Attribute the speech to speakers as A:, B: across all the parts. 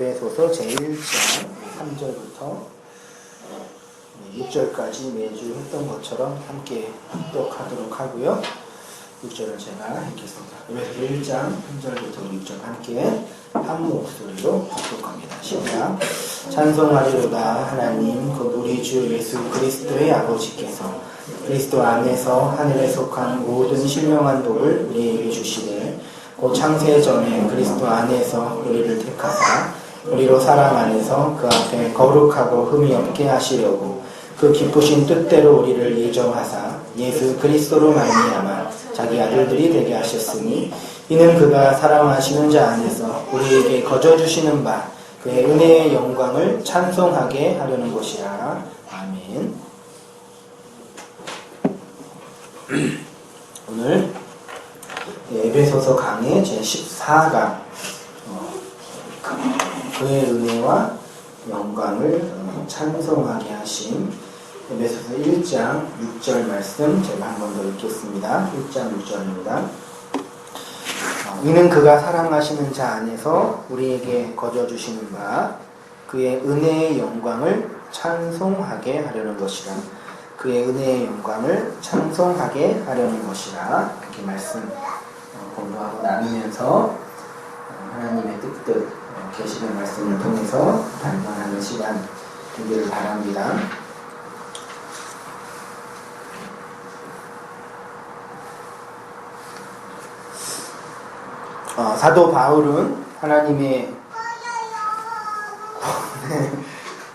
A: 에베소서 제1장 3절부터 6절까지 매주 했던 것처럼 함께 합독하도록 하고요. 6절은 제가 읽겠습니다. 에베소서 1장 3절부터 6절 함께 한 목소리로 합독합니다. 시작. 찬송하리로다. 하나님 곧 우리 주 예수 그리스도의 아버지께서 그리스도 안에서 하늘에 속한 모든 신령한 복을 우리에게 주시되 곧 창세 전에 그리스도 안에서 우리를 택하사 우리로 사랑 안에서 그 앞에 거룩하고 흠이 없게 하시려고 그 기쁘신 뜻대로 우리를 예정하사 예수 그리스도로 말미암아 자기 아들들이 되게 하셨으니 이는 그가 사랑하시는 자 안에서 우리에게 거저주시는 바 그의 은혜의 영광을 찬송하게 하려는 것이라. 아멘. 오늘 에베소서 강의 제14강 그의 은혜와 영광을 찬송하게 하신 에베소서 1장 6절 말씀 제가 한 번 더 읽겠습니다. 1장 6절입니다. 이는 그가 사랑하시는 자 안에서 우리에게 거저주시는 바 그의 은혜의 영광을 찬송하게 하려는 것이라. 그의 은혜의 영광을 찬송하게 하려는 것이라. 이렇게 말씀 공부하고 나누면서 하나님의 뜻 계시된 말씀을 통해서 단번하는 시간 되기를 바랍니다. 사도 바울은 하나님의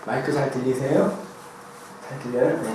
A: 마이크 잘 들리세요? 잘 들려요? 네.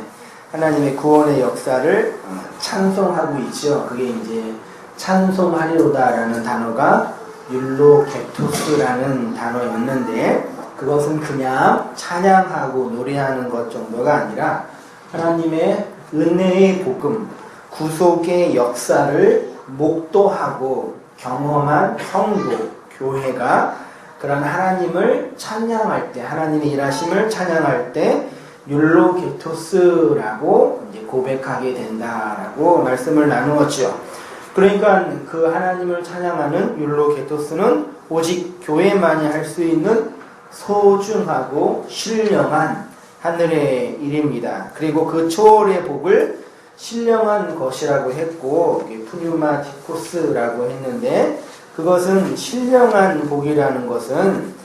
A: 하나님의 구원의 역사를 찬송하고 있죠. 그게 이제 찬송하리로다라는 단어가 율로게토스라는 단어였는데 그것은 그냥 찬양하고 노래하는 것 정도가 아니라 하나님의 은혜의 복음, 구속의 역사를 목도하고 경험한 성도, 교회가 그런 하나님을 찬양할 때, 하나님의 일하심을 찬양할 때 율로게토스라고 이제 고백하게 된다라고 말씀을 나누었죠. 그러니까 그 하나님을 찬양하는 율로게토스는 오직 교회만이 할 수 있는 소중하고 신령한 하늘의 일입니다. 그리고 그 초월의 복을 신령한 것이라고 했고 푸뉴마티코스라고 했는데 그것은 신령한 복이라는 것은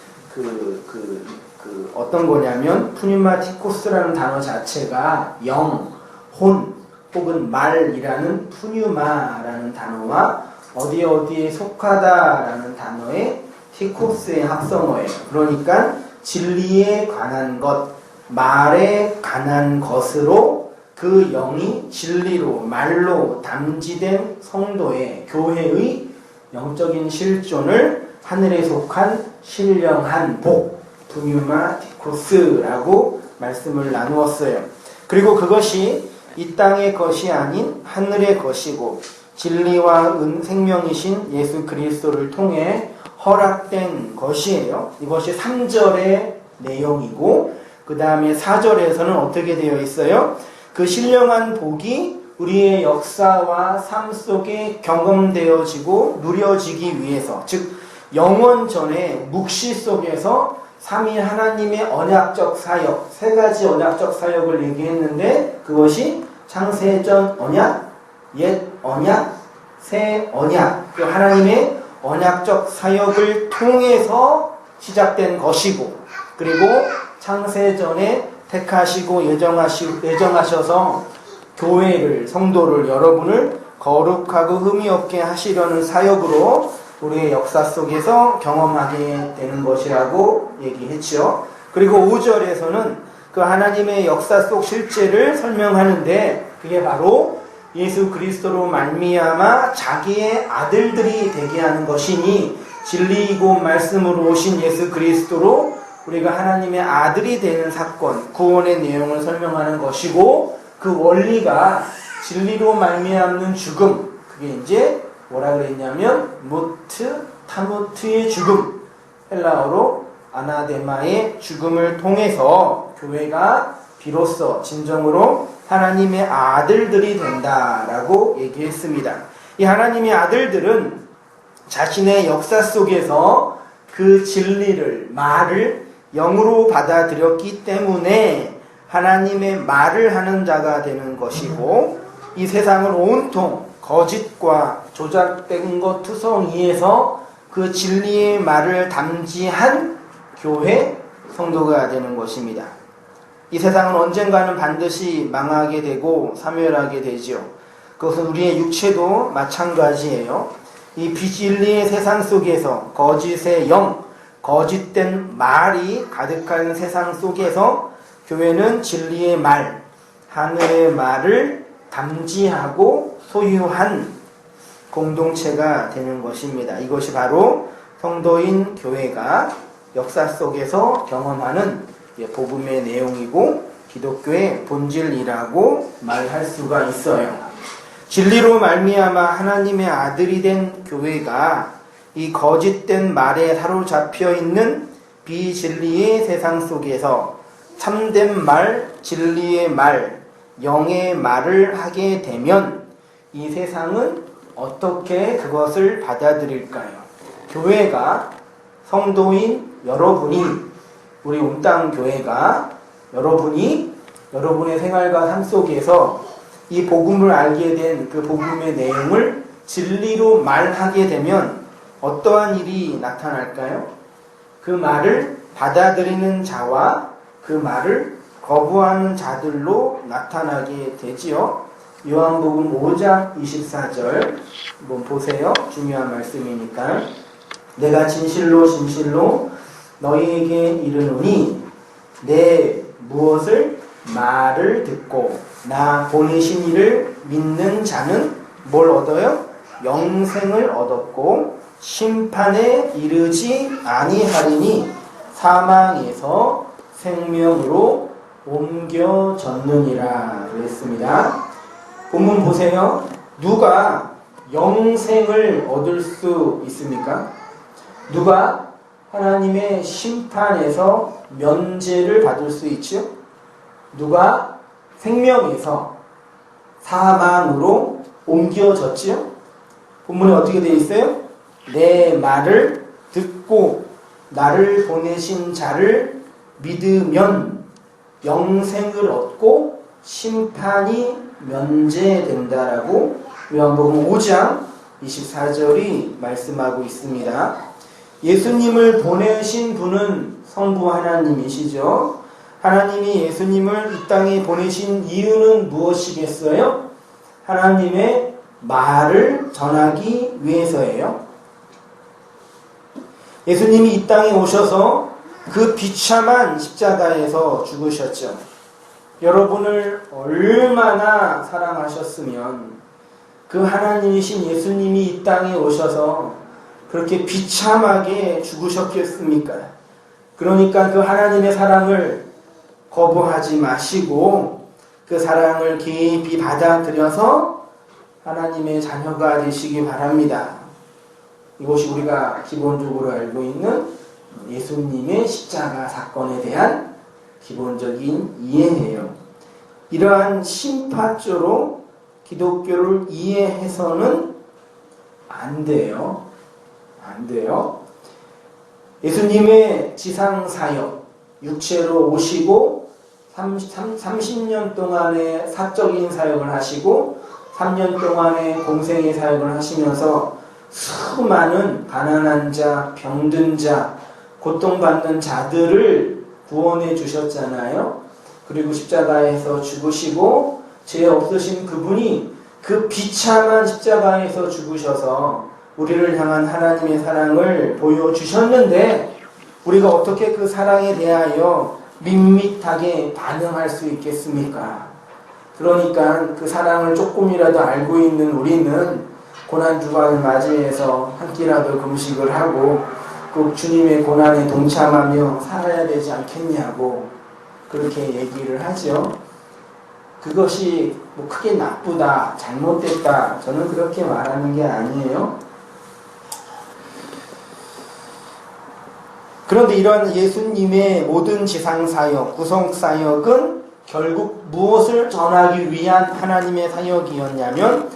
A: 어떤 거냐면 푸뉴마티코스라는 단어 자체가 영, 혼 혹은 말이라는 푸뉴마라는 단어와 어디에 속하다라는 단어의 티코스의 합성어예요. 그러니까 진리에 관한 것, 말에 관한 것으로 그 영이 진리로 말로 담지된 성도의 교회의 영적인 실존을 하늘에 속한 신령한 복, 푸뉴마티코스라고 말씀을 나누었어요. 그리고 그것이 이 땅의 것이 아닌 하늘의 것이고 진리와 생명이신 예수 그리스도를 통해 허락된 것이에요. 이것이 3절의 내용이고 그 다음에 4절에서는 어떻게 되어 있어요? 그 신령한 복이 우리의 역사와 삶 속에 경험되어지고 누려지기 위해서, 즉 영원전에 묵시 속에서 삼위 하나님의 언약적 사역, 세 가지 언약적 사역을 얘기했는데 그것이 창세전 언약, 옛 언약, 새 언약, 그 하나님의 언약적 사역을 통해서 시작된 것이고, 그리고 창세전에 택하시고 예정하셔서 교회를, 성도를, 여러분을 거룩하고 흠이 없게 하시려는 사역으로 우리의 역사 속에서 경험하게 되는 것이라고 얘기했죠. 그리고 5절에서는 그 하나님의 역사 속 실제를 설명하는데 그게 바로 예수 그리스도로 말미암아 자기의 아들들이 되게 하는 것이니 진리이고 말씀으로 오신 예수 그리스도로 우리가 하나님의 아들이 되는 사건, 구원의 내용을 설명하는 것이고 그 원리가 진리로 말미암는 죽음, 그게 이제 뭐라 그랬냐면 무트, 타무트의 죽음, 헬라어로 아나데마의 죽음을 통해서 교회가 비로소 진정으로 하나님의 아들들이 된다라고 얘기했습니다. 이 하나님의 아들들은 자신의 역사 속에서 그 진리를, 말을 영으로 받아들였기 때문에 하나님의 말을 하는 자가 되는 것이고, 이 세상을 온통 거짓과 조작된 것 투성이에서 그 진리의 말을 담지한 교회 성도가 되는 것입니다. 이 세상은 언젠가는 반드시 망하게 되고 사멸하게 되지요. 그것은 우리의 육체도 마찬가지예요. 이 비진리의 세상 속에서 거짓의 영, 거짓된 말이 가득한 세상 속에서 교회는 진리의 말, 하늘의 말을 담지하고 소유한 공동체가 되는 것입니다. 이것이 바로 성도인 교회가 역사 속에서 경험하는 복음의 내용이고 기독교의 본질이라고 말할 수가 있어요. 진리로 말미암아 하나님의 아들이 된 교회가 이 거짓된 말에 사로잡혀 있는 비진리의 세상 속에서 참된 말, 진리의 말, 영의 말을 하게 되면 이 세상은 어떻게 그것을 받아들일까요? 교회가, 성도인 여러분이, 우리 온땅 교회가 여러분이 여러분의 생활과 삶 속에서 이 복음을 알게 된 그 복음의 내용을 진리로 말하게 되면 어떠한 일이 나타날까요? 그 말을 받아들이는 자와 그 말을 거부하는 자들로 나타나게 되지요. 요한복음 5장 24절 한번 보세요. 중요한 말씀이니까. 내가 진실로 진실로 너희에게 이르노니 내 무엇을 말을 듣고 나 보내신 이를 믿는 자는 뭘 얻어요? 영생을 얻었고 심판에 이르지 아니하리니 사망에서 생명으로 옮겨졌느니라 그랬습니다. 본문 보세요. 누가 영생을 얻을 수 있습니까? 누가 하나님의 심판에서 면제를 받을 수 있죠? 누가 생명에서 사망으로 옮겨졌지요? 본문에 어떻게 되어 있어요? 내 말을 듣고 나를 보내신 자를 믿으면 영생을 얻고 심판이 면제된다라고 요한복음 5장 24절이 말씀하고 있습니다. 예수님을 보내신 분은 성부 하나님이시죠. 하나님이 예수님을 이 땅에 보내신 이유는 무엇이겠어요? 하나님의 말을 전하기 위해서예요. 예수님이 이 땅에 오셔서 그 비참한 십자가에서 죽으셨죠. 여러분을 얼마나 사랑하셨으면 그 하나님이신 예수님이 이 땅에 오셔서 그렇게 비참하게 죽으셨겠습니까? 그러니까 그 하나님의 사랑을 거부하지 마시고 그 사랑을 깊이 받아들여서 하나님의 자녀가 되시기 바랍니다. 이것이 우리가 기본적으로 알고 있는 예수님의 십자가 사건에 대한 기본적인 이해예요. 이러한 심파조로 기독교를 이해해서는 안 돼요. 안 돼요. 예수님의 지상사역, 육체로 오시고 30년 동안의 사적인 사역을 하시고 3년 동안의 공생의 사역을 하시면서 수많은 가난한 자, 병든 자, 고통받는 자들을 구원해 주셨잖아요. 그리고 십자가에서 죽으시고 죄 없으신 그분이 그 비참한 십자가에서 죽으셔서 우리를 향한 하나님의 사랑을 보여주셨는데 우리가 어떻게 그 사랑에 대하여 밋밋하게 반응할 수 있겠습니까? 그러니까 그 사랑을 조금이라도 알고 있는 우리는 고난주간을 맞이해서 한 끼라도 금식을 하고 꼭 주님의 고난에 동참하며 살아야 되지 않겠냐고 그렇게 얘기를 하죠. 그것이 뭐 크게 나쁘다, 잘못됐다, 저는 그렇게 말하는 게 아니에요. 그런데 이런 예수님의 모든 지상사역, 구성사역은 결국 무엇을 전하기 위한 하나님의 사역이었냐면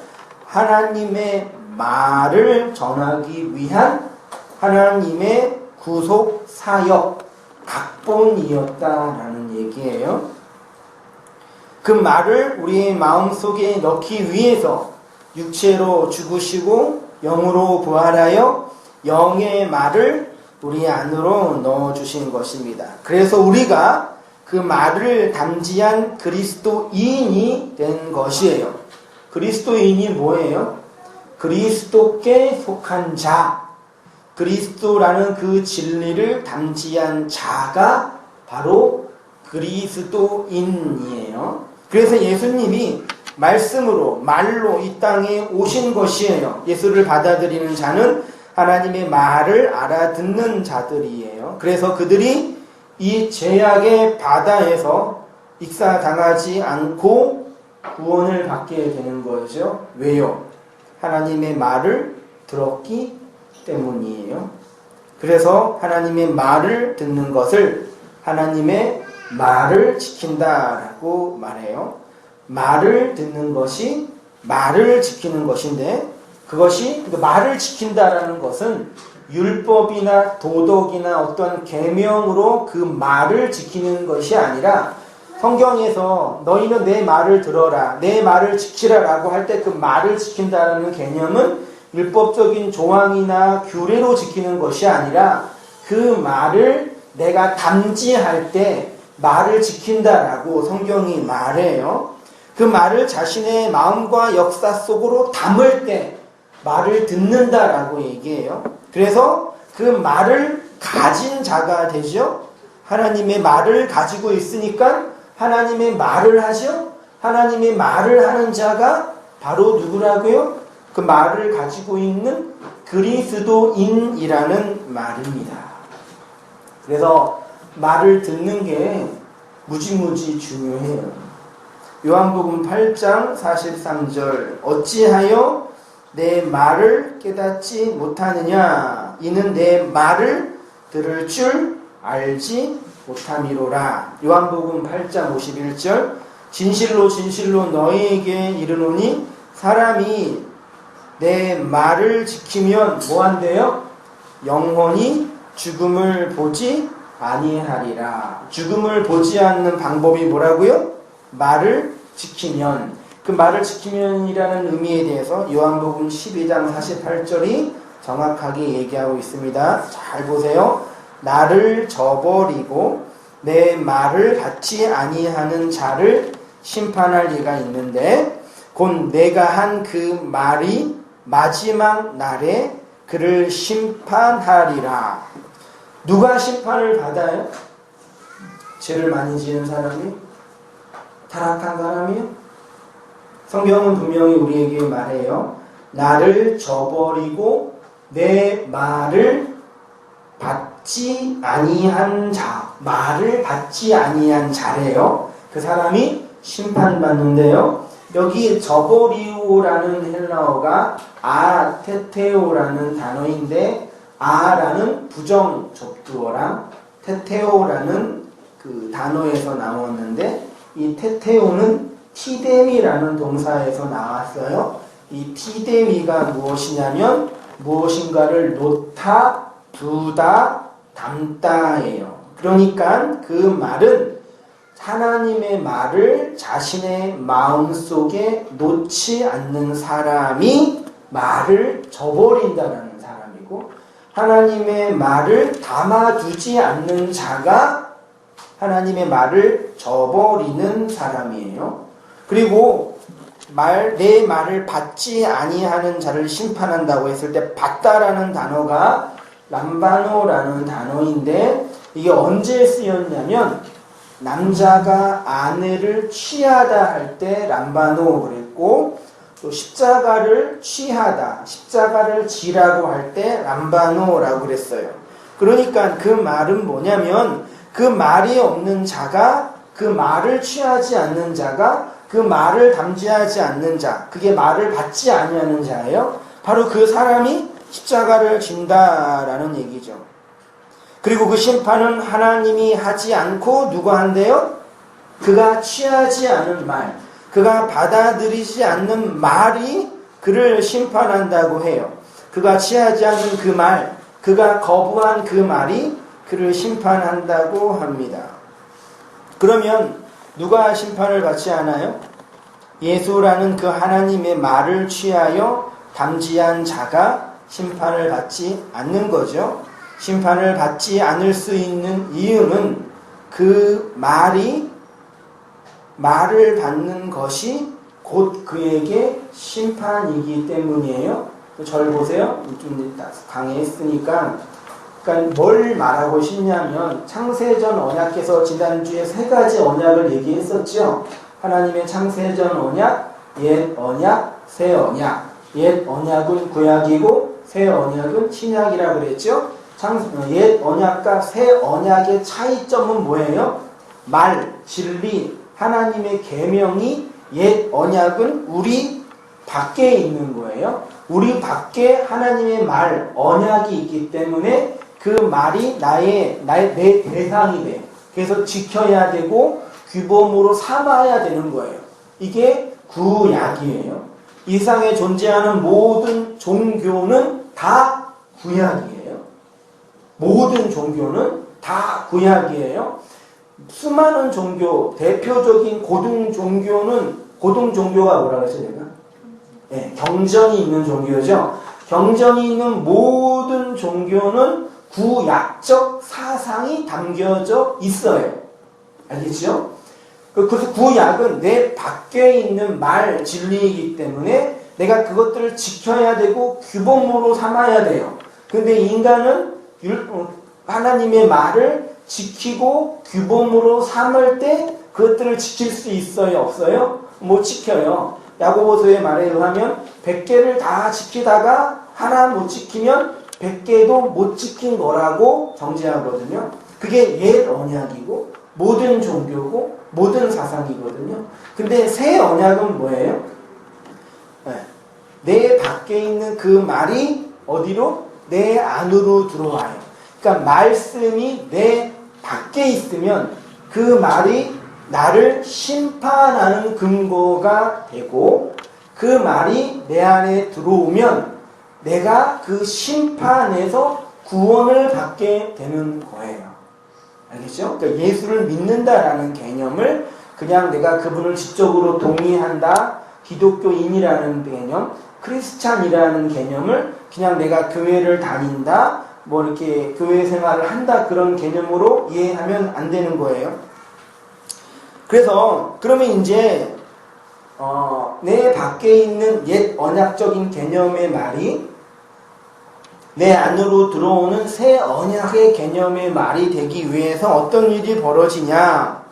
A: 하나님의 말을 전하기 위한 하나님의 구속 사역 각본이었다라는 얘기예요. 그 말을 우리의 마음속에 넣기 위해서 육체로 죽으시고 영으로 부활하여 영의 말을 우리 안으로 넣어주신 것입니다. 그래서 우리가 그 말을 담지한 그리스도인이 된 것이에요. 그리스도인이 뭐예요? 그리스도께 속한 자, 그리스도라는 그 진리를 담지한 자가 바로 그리스도인이에요. 그래서 예수님이 말씀으로, 말로 이 땅에 오신 것이에요. 예수를 받아들이는 자는 하나님의 말을 알아듣는 자들이에요. 그래서 그들이 이 죄악의 바다에서 익사당하지 않고 구원을 받게 되는 거죠. 왜요? 하나님의 말을 들었기 때문이에요. 그래서 하나님의 말을 듣는 것을 하나님의 말을 지킨다라고 말해요. 말을 듣는 것이 말을 지키는 것인데, 그것이 말을 지킨다라는 것은 율법이나 도덕이나 어떤 계명으로 그 말을 지키는 것이 아니라, 성경에서 너희는 내 말을 들어라, 내 말을 지키라 라고 할 때 그 말을 지킨다라는 개념은 율법적인 조항이나 규례로 지키는 것이 아니라 그 말을 내가 담지할 때 말을 지킨다라고 성경이 말해요. 그 말을 자신의 마음과 역사 속으로 담을 때 말을 듣는다라고 얘기해요. 그래서 그 말을 가진 자가 되죠. 하나님의 말을 가지고 있으니까 하나님의 말을 하죠. 하나님의 말을 하는 자가 바로 누구라고요? 그 말을 가지고 있는 그리스도인이라는 말입니다. 그래서 말을 듣는 게 무지무지 중요해요. 요한복음 8장 43절 어찌하여 내 말을 깨닫지 못하느냐 이는 내 말을 들을 줄 알지 못함이로라. 요한복음 8장 51절 진실로 진실로 너희에게 이르노니 사람이 내 말을 지키면 뭐한대요? 영원히 죽음을 보지 아니하리라. 죽음을 보지 않는 방법이 뭐라고요? 말을 지키면. 그 말을 지키면이라는 의미에 대해서 요한복음 12장 48절이 정확하게 얘기하고 있습니다. 잘 보세요. 나를 저버리고 내 말을 받지 아니하는 자를 심판할 이가 있는데 곧 내가 한 그 말이 마지막 날에 그를 심판하리라. 누가 심판을 받아요? 죄를 많이 지은 사람이? 타락한 사람이요? 성경은 분명히 우리에게 말해요. 나를 저버리고 내 말을 받지 아니한 자, 말을 받지 아니한 자래요. 그 사람이 심판받는데요. 여기 저버리오라는 헬라어가 아테테오라는 단어인데, 아라는 부정 접두어랑 테테오라는 그 단어에서 나왔는데, 이 테테오는 티데미라는 동사에서 나왔어요. 이 티데미가 무엇이냐면 무엇인가를 놓다, 두다, 담다예요. 그러니까 그 말은 하나님의 말을 자신의 마음속에 놓지 않는 사람이 말을 저버린다는 사람이고, 하나님의 말을 담아두지 않는 자가 하나님의 말을 저버리는 사람이에요. 그리고 내 말을 받지 아니하는 자를 심판한다고 했을 때 받다라는 단어가 람바노라는 단어인데, 이게 언제 쓰였냐면 남자가 아내를 취하다 할 때 람바노 그랬고, 또 십자가를 취하다, 십자가를 지라고 할 때 람바노라고 그랬어요. 그러니까 그 말은 뭐냐면 그 말이 없는 자가, 그 말을 취하지 않는 자가, 그 말을 담지하지 않는 자, 그게 말을 받지 아니하는 자예요. 바로 그 사람이 십자가를 진다라는 얘기죠. 그리고 그 심판은 하나님이 하지 않고 누가 한대요? 그가 취하지 않은 말, 그가 받아들이지 않는 말이 그를 심판한다고 해요. 그가 취하지 않는 그 말, 그 그가 거부한 그 말이 그를 심판한다고 합니다. 그러면 누가 심판을 받지 않아요? 예수라는 그 하나님의 말을 취하여 담지한 자가 심판을 받지 않는 거죠. 심판을 받지 않을 수 있는 이유는 그 말을 받는 것이 곧 그에게 심판이기 때문이에요. 절 보세요. 좀 강의했으니까. 그러니까 뭘 말하고 싶냐면 창세전 언약에서 지난주에 3가지 언약을 얘기했었죠. 하나님의 창세전 언약, 옛 언약, 새 언약. 옛 언약은 구약이고 새 언약은 신약이라고 그랬죠. 옛 언약과 새 언약의 차이점은 뭐예요? 말, 진리, 하나님의 계명이 옛 언약은 우리 밖에 있는 거예요. 우리 밖에 하나님의 말, 언약이 있기 때문에 그 말이 내 대상이 돼. 그래서 지켜야 되고 규범으로 삼아야 되는 거예요. 이게 구약이에요. 이 세상에 존재하는 모든 종교는 다 구약이에요. 모든 종교는 다 구약이에요. 수많은 종교, 대표적인 고등 종교가 뭐라고 했어요, 내가? 네, 경전이 있는 종교죠. 경전이 있는 모든 종교는 구약적 사상이 담겨져 있어요. 알겠죠? 그래서 구약은 내 밖에 있는 말, 진리이기 때문에 내가 그것들을 지켜야 되고 규범으로 삼아야 돼요. 근데 인간은 하나님의 말을 지키고 규범으로 삼을 때 그것들을 지킬 수 있어요? 없어요? 못 지켜요. 야고보서의 말에 의하면 100개를 다 지키다가 하나 못 지키면 100개도 못 지킨 거라고 정죄하거든요. 그게 옛 언약이고 모든 종교고 모든 사상이거든요. 근데 새 언약은 뭐예요? 내 밖에 있는 그 말이 어디로? 내 안으로 들어와요. 그러니까 말씀이 내 밖에 있으면 그 말이 나를 심판하는 근거가 되고 그 말이 내 안에 들어오면 내가 그 심판에서 구원을 받게 되는 거예요. 알겠죠? 그러니까 예수를 믿는다라는 개념을 그냥 내가 그분을 지적으로 동의한다, 기독교인이라는 개념, 크리스찬이라는 개념을 그냥 내가 교회를 다닌다, 뭐 이렇게 교회 생활을 한다 그런 개념으로 이해하면 안 되는 거예요. 그래서 그러면 이제 내 밖에 있는 옛 언약적인 개념의 말이 내 안으로 들어오는 새 언약의 개념의 말이 되기 위해서 어떤 일이 벌어지냐?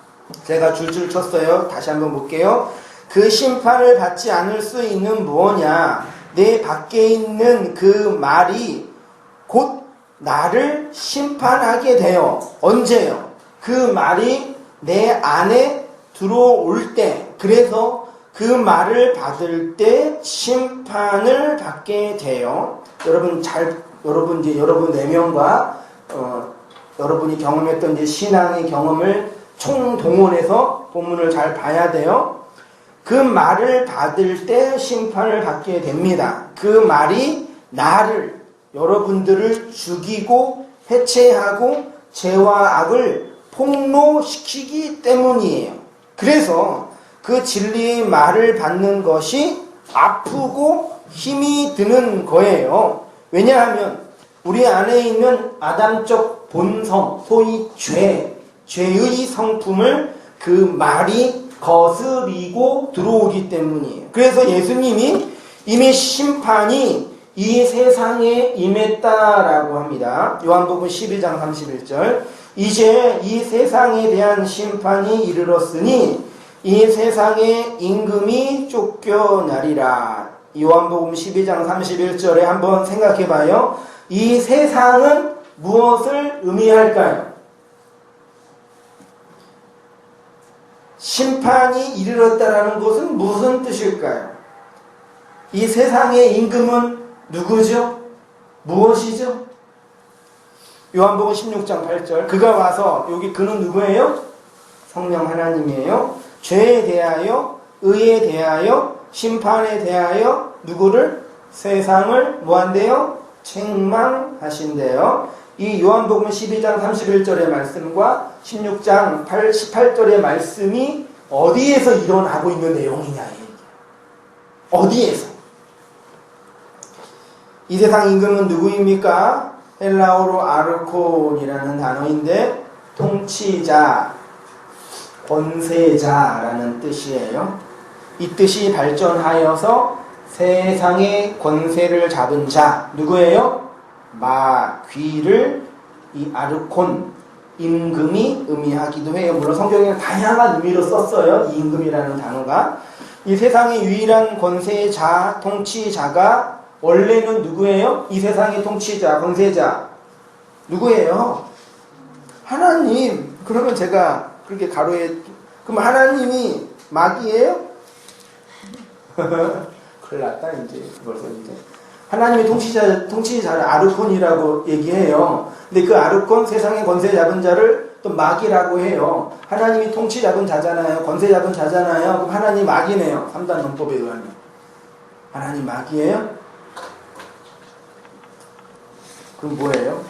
A: 제가 줄줄 쳤어요. 다시 한번 볼게요. 그 심판을 받지 않을 수 있는 무엇냐? 내 밖에 있는 그 말이 곧 나를 심판하게 돼요. 언제요? 그 말이 내 안에 들어올 때, 그래서 그 말을 받을 때 심판을 받게 돼요. 여러분 이제 여러분 4명과 여러분이 경험했던 이제 신앙의 경험을 총동원해서 본문을 잘 봐야 돼요. 그 말을 받을 때 심판을 받게 됩니다. 그 말이 여러분들을 죽이고 해체하고 죄와 악을 폭로시키기 때문이에요. 그래서 그 진리의 말을 받는 것이 아프고 힘이 드는 거예요. 왜냐하면 우리 안에 있는 아담적 본성, 소위 죄의 성품을 그 말이 거스리고 들어오기 때문이에요. 그래서 예수님이 이미 심판이 이 세상에 임했다라고 합니다. 요한복음 12장 31절. 이제 이 세상에 대한 심판이 이르렀으니 이 세상의 임금이 쫓겨나리라. 요한복음 12장 31절에 한번 생각해 봐요. 이 세상은 무엇을 의미할까요? 심판이 이르렀다라는 것은 무슨 뜻일까요? 이 세상의 임금은 누구죠? 무엇이죠? 요한복음 16장 8절. 그가 와서, 여기 그는 누구예요? 성령 하나님이에요. 죄에 대하여, 의에 대하여, 심판에 대하여 누구를? 세상을 뭐한대요? 책망하신대요. 이 요한복음 12장 31절의 말씀과 16장 18절의 말씀이 어디에서 일어나고 있는 내용이냐. 어디에서? 이 세상 임금은 누구입니까? 헬라어로 아르콘이라는 단어인데 통치자, 권세자라는 뜻이에요. 이 뜻이 발전하여서 세상의 권세를 잡은 자, 누구예요? 마귀를 이 아르콘, 임금이 의미하기도 해요. 물론 성경에는 다양한 의미로 썼어요. 이 임금이라는 단어가. 이 세상의 유일한 권세자, 통치자가 원래는 누구예요? 이 세상의 통치자, 권세자 누구예요? 하나님. 그러면 제가 그렇게 가로에, 그럼 하나님이 마귀예요? 큰일 났다 이제. 벌써 이제 하나님의 통치자를 아르콘이라고 얘기해요. 근데 그 아르콘, 세상의 권세 잡은 자를 또 마귀라고 해요. 하나님이 통치 잡은 자잖아요. 권세 잡은 자잖아요. 그럼 하나님 마귀네요. 3단 논법에 의하면. 하나님 마귀예요? 그럼 뭐예요?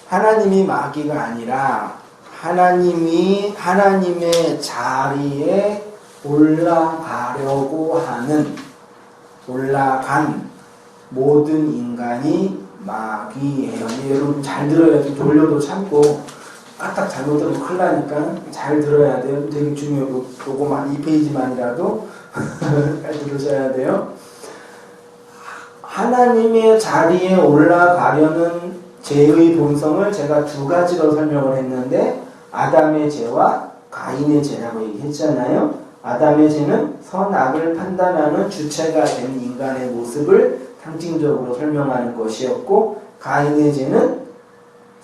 A: 하나님이 마귀가 아니라 하나님이 하나님의 자리에 올라가려고 하는, 올라간 모든 인간이 마귀예요. 여러분 잘 들어야 돼. 돌려도 참고 까딱 잘못 들으면 큰일 나니까 잘 들어야 돼요. 되게 중요하고 요거만 2페이지만이라도 잘 들으셔야 돼요. 하나님의 자리에 올라가려는 죄의 본성을 제가 두 가지로 설명을 했는데 아담의 죄와 가인의 죄라고 얘기했잖아요. 아담의 죄는 선악을 판단하는 주체가 된 인간의 모습을 상징적으로 설명하는 것이었고, 가인의 죄는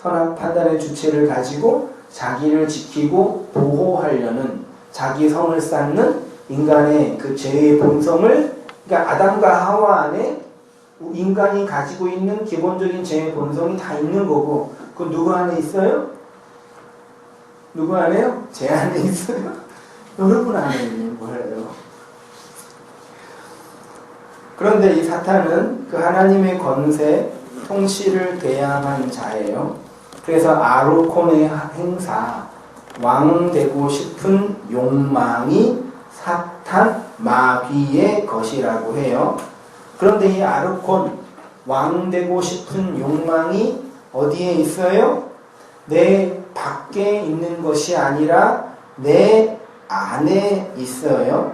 A: 선악 판단의 주체를 가지고 자기를 지키고 보호하려는, 자기 성을 쌓는 인간의 그 죄의 본성을, 그러니까 아담과 하와 안에 인간이 가지고 있는 기본적인 죄의 본성이 다 있는 거고, 그건 누구 안에 있어요? 누구 안에요? 제 안에 있어요? 여러분 안에 있는 거예요. 그런데 이 사탄은 그 하나님의 권세, 통치를 대항한 자예요. 그래서 아르콘의 행사, 왕 되고 싶은 욕망이 사탄, 마귀의 것이라고 해요. 그런데 이 아르콘, 왕 되고 싶은 욕망이 어디에 있어요? 내 밖에 있는 것이 아니라 내 안에 있어요.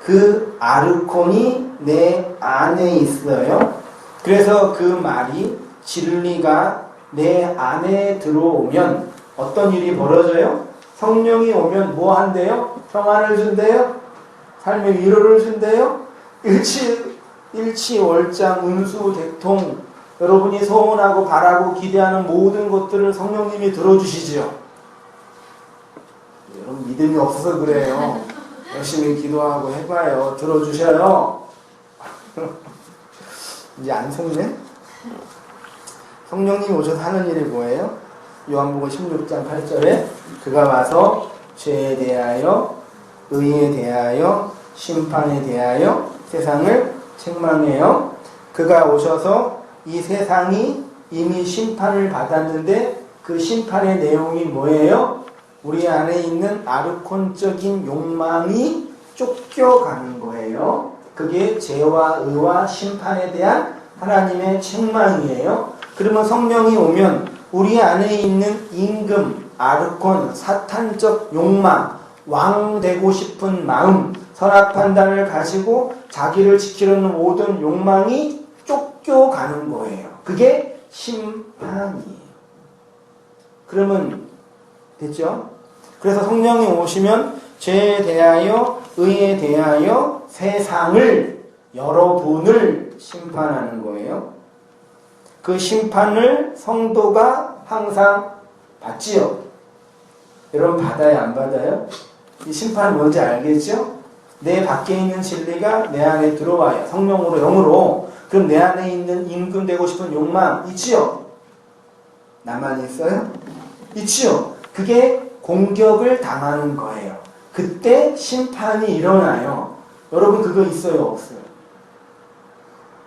A: 그 아르콘이 내 안에 있어요. 그래서 그 말이, 진리가 내 안에 들어오면 어떤 일이 벌어져요? 성령이 오면 뭐 한대요? 평안을 준대요? 삶의 위로를 준대요? 일치월장, 운수대통, 여러분이 소원하고 바라고 기대하는 모든 것들을 성령님이 들어주시지요. 여러분 믿음이 없어서 그래요. 열심히 기도하고 해봐요. 들어주셔요. 이제 안 속네? 성령님이 오셔서 하는 일이 뭐예요? 요한복음 16장 8절에 그가 와서 죄에 대하여, 의에 대하여, 심판에 대하여 세상을 책망해요. 그가 오셔서 이 세상이 이미 심판을 받았는데 그 심판의 내용이 뭐예요? 우리 안에 있는 아르콘적인 욕망이 쫓겨가는 거예요. 그게 죄와 의와 심판에 대한 하나님의 책망이에요. 그러면 성령이 오면 우리 안에 있는 임금, 아르콘, 사탄적 욕망, 왕 되고 싶은 마음, 선악 판단을 가지고 자기를 지키려는 모든 욕망이 쫓겨가는 거예요. 그게 심판이에요. 그러면 됐죠? 그래서 성령이 오시면 죄에 대하여, 의에 대하여 세상을, 여러분을 심판하는 거예요. 그 심판을 성도가 항상 받지요. 여러분 받아요, 안 받아요? 이 심판 뭔지 알겠죠? 내 밖에 있는 진리가 내 안에 들어와요. 성령으로, 영으로. 그럼 내 안에 있는 임금 되고 싶은 욕망 있지요? 나만 있어요? 있지요? 그게 공격을 당하는 거예요. 그때 심판이 일어나요. 여러분 그거 있어요, 없어요?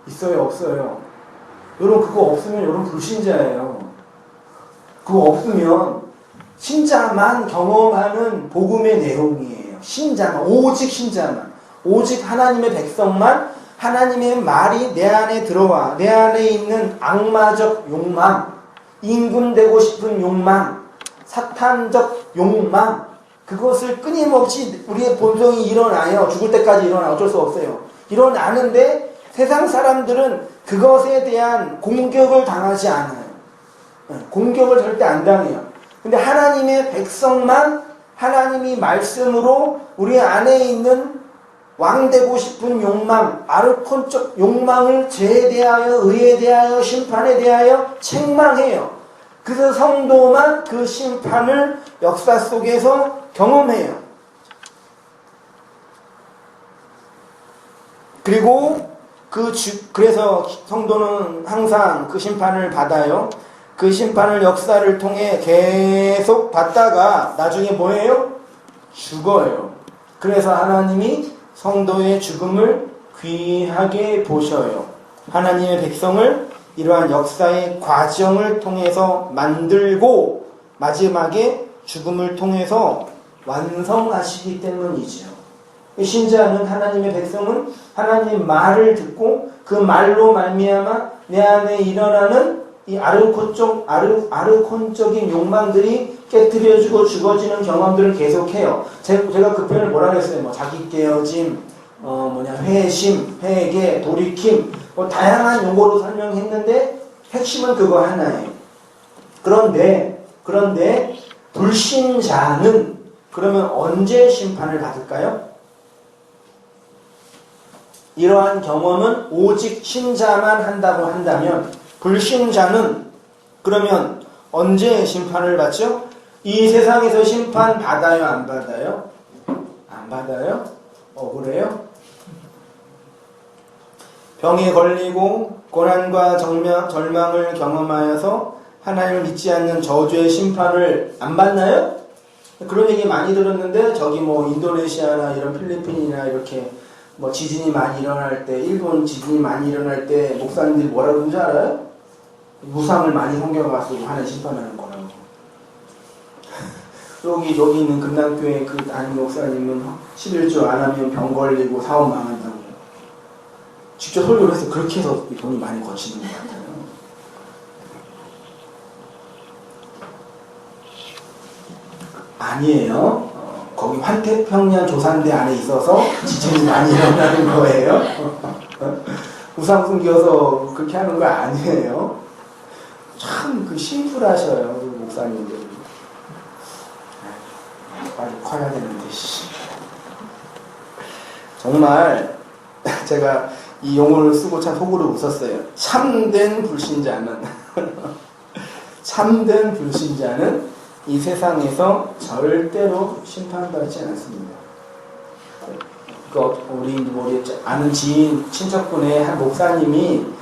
A: 있어요, 없어요? 여러분 그거 없으면 여러분 불신자예요. 그거 없으면 신자만 경험하는 복음의 내용이에요. 신자만, 오직 신자만, 오직 하나님의 백성만, 하나님의 말이 내 안에 들어와 내 안에 있는 악마적 욕망, 임금 되고 싶은 욕망, 사탄적 욕망, 그것을 끊임없이 우리의 본성이 일어나요. 죽을 때까지 일어나, 어쩔 수 없어요. 일어나는데 세상 사람들은 그것에 대한 공격을 당하지 않아요. 공격을 절대 안 당해요. 근데 하나님의 백성만 하나님이 말씀으로 우리 안에 있는 왕 되고 싶은 욕망, 아르콘적 욕망을 죄에 대하여, 의에 대하여, 심판에 대하여 책망해요. 그래서 성도만 그 심판을 역사 속에서 경험해요. 그리고 그래서 성도는 항상 그 심판을 받아요. 그 심판을 역사를 통해 계속 받다가 나중에 뭐예요? 죽어요. 그래서 하나님이 성도의 죽음을 귀하게 보셔요. 하나님의 백성을 이러한 역사의 과정을 통해서 만들고 마지막에 죽음을 통해서 완성하시기 때문이죠. 신자는, 하나님의 백성은 하나님의 말을 듣고 그 말로 말미암아 내 안에 일어나는 이 아르콘적인 욕망들이 깨트려지고 죽어지는 경험들을 계속해요. 제가 그 표현을 뭐라 그랬어요? 뭐 자기 깨어짐, 회심, 회개, 돌이킴, 뭐 다양한 용어로 설명했는데 핵심은 그거 하나예요. 그런데 불신자는 그러면 언제 심판을 받을까요? 이러한 경험은 오직 신자만 한다고 한다면 불신자는 그러면 언제 심판을 받죠? 이 세상에서 심판 받아요, 안 받아요? 안 받아요? 억울해요? 병에 걸리고 고난과 절망을 경험하여서 하나님을 믿지 않는 저주의 심판을 안 받나요? 그런 얘기 많이 들었는데 저기 뭐 인도네시아나 이런 필리핀이나 이렇게 뭐 지진이 많이 일어날 때, 일본 지진이 많이 일어날 때 목사님들이 뭐라 그러는지 알아요? 무상을 많이 성경을 쓰고 하나님 심판하는 거라고. 여기 있는 금남교회 그 담임 목사님은 11조 안 하면 병 걸리고 사업 망한다고. 직접 설교를 해서 그렇게 해서 돈이 많이 거치는 것 같아요. 아니에요. 거기 환태평양 조산대 안에 있어서 지진이 많이 일어나는 거예요. 우상 숨겨서 그렇게 하는 거 아니에요. 참 심플하셔요, 그 목사님들. 빨리 커야 되는데. 정말 제가 이 용어를 쓰고 참 속으로 웃었어요. 참된 불신자는 이 세상에서 절대로 심판받지 않습니다. 우리 아는 지인, 친척분의 한 목사님이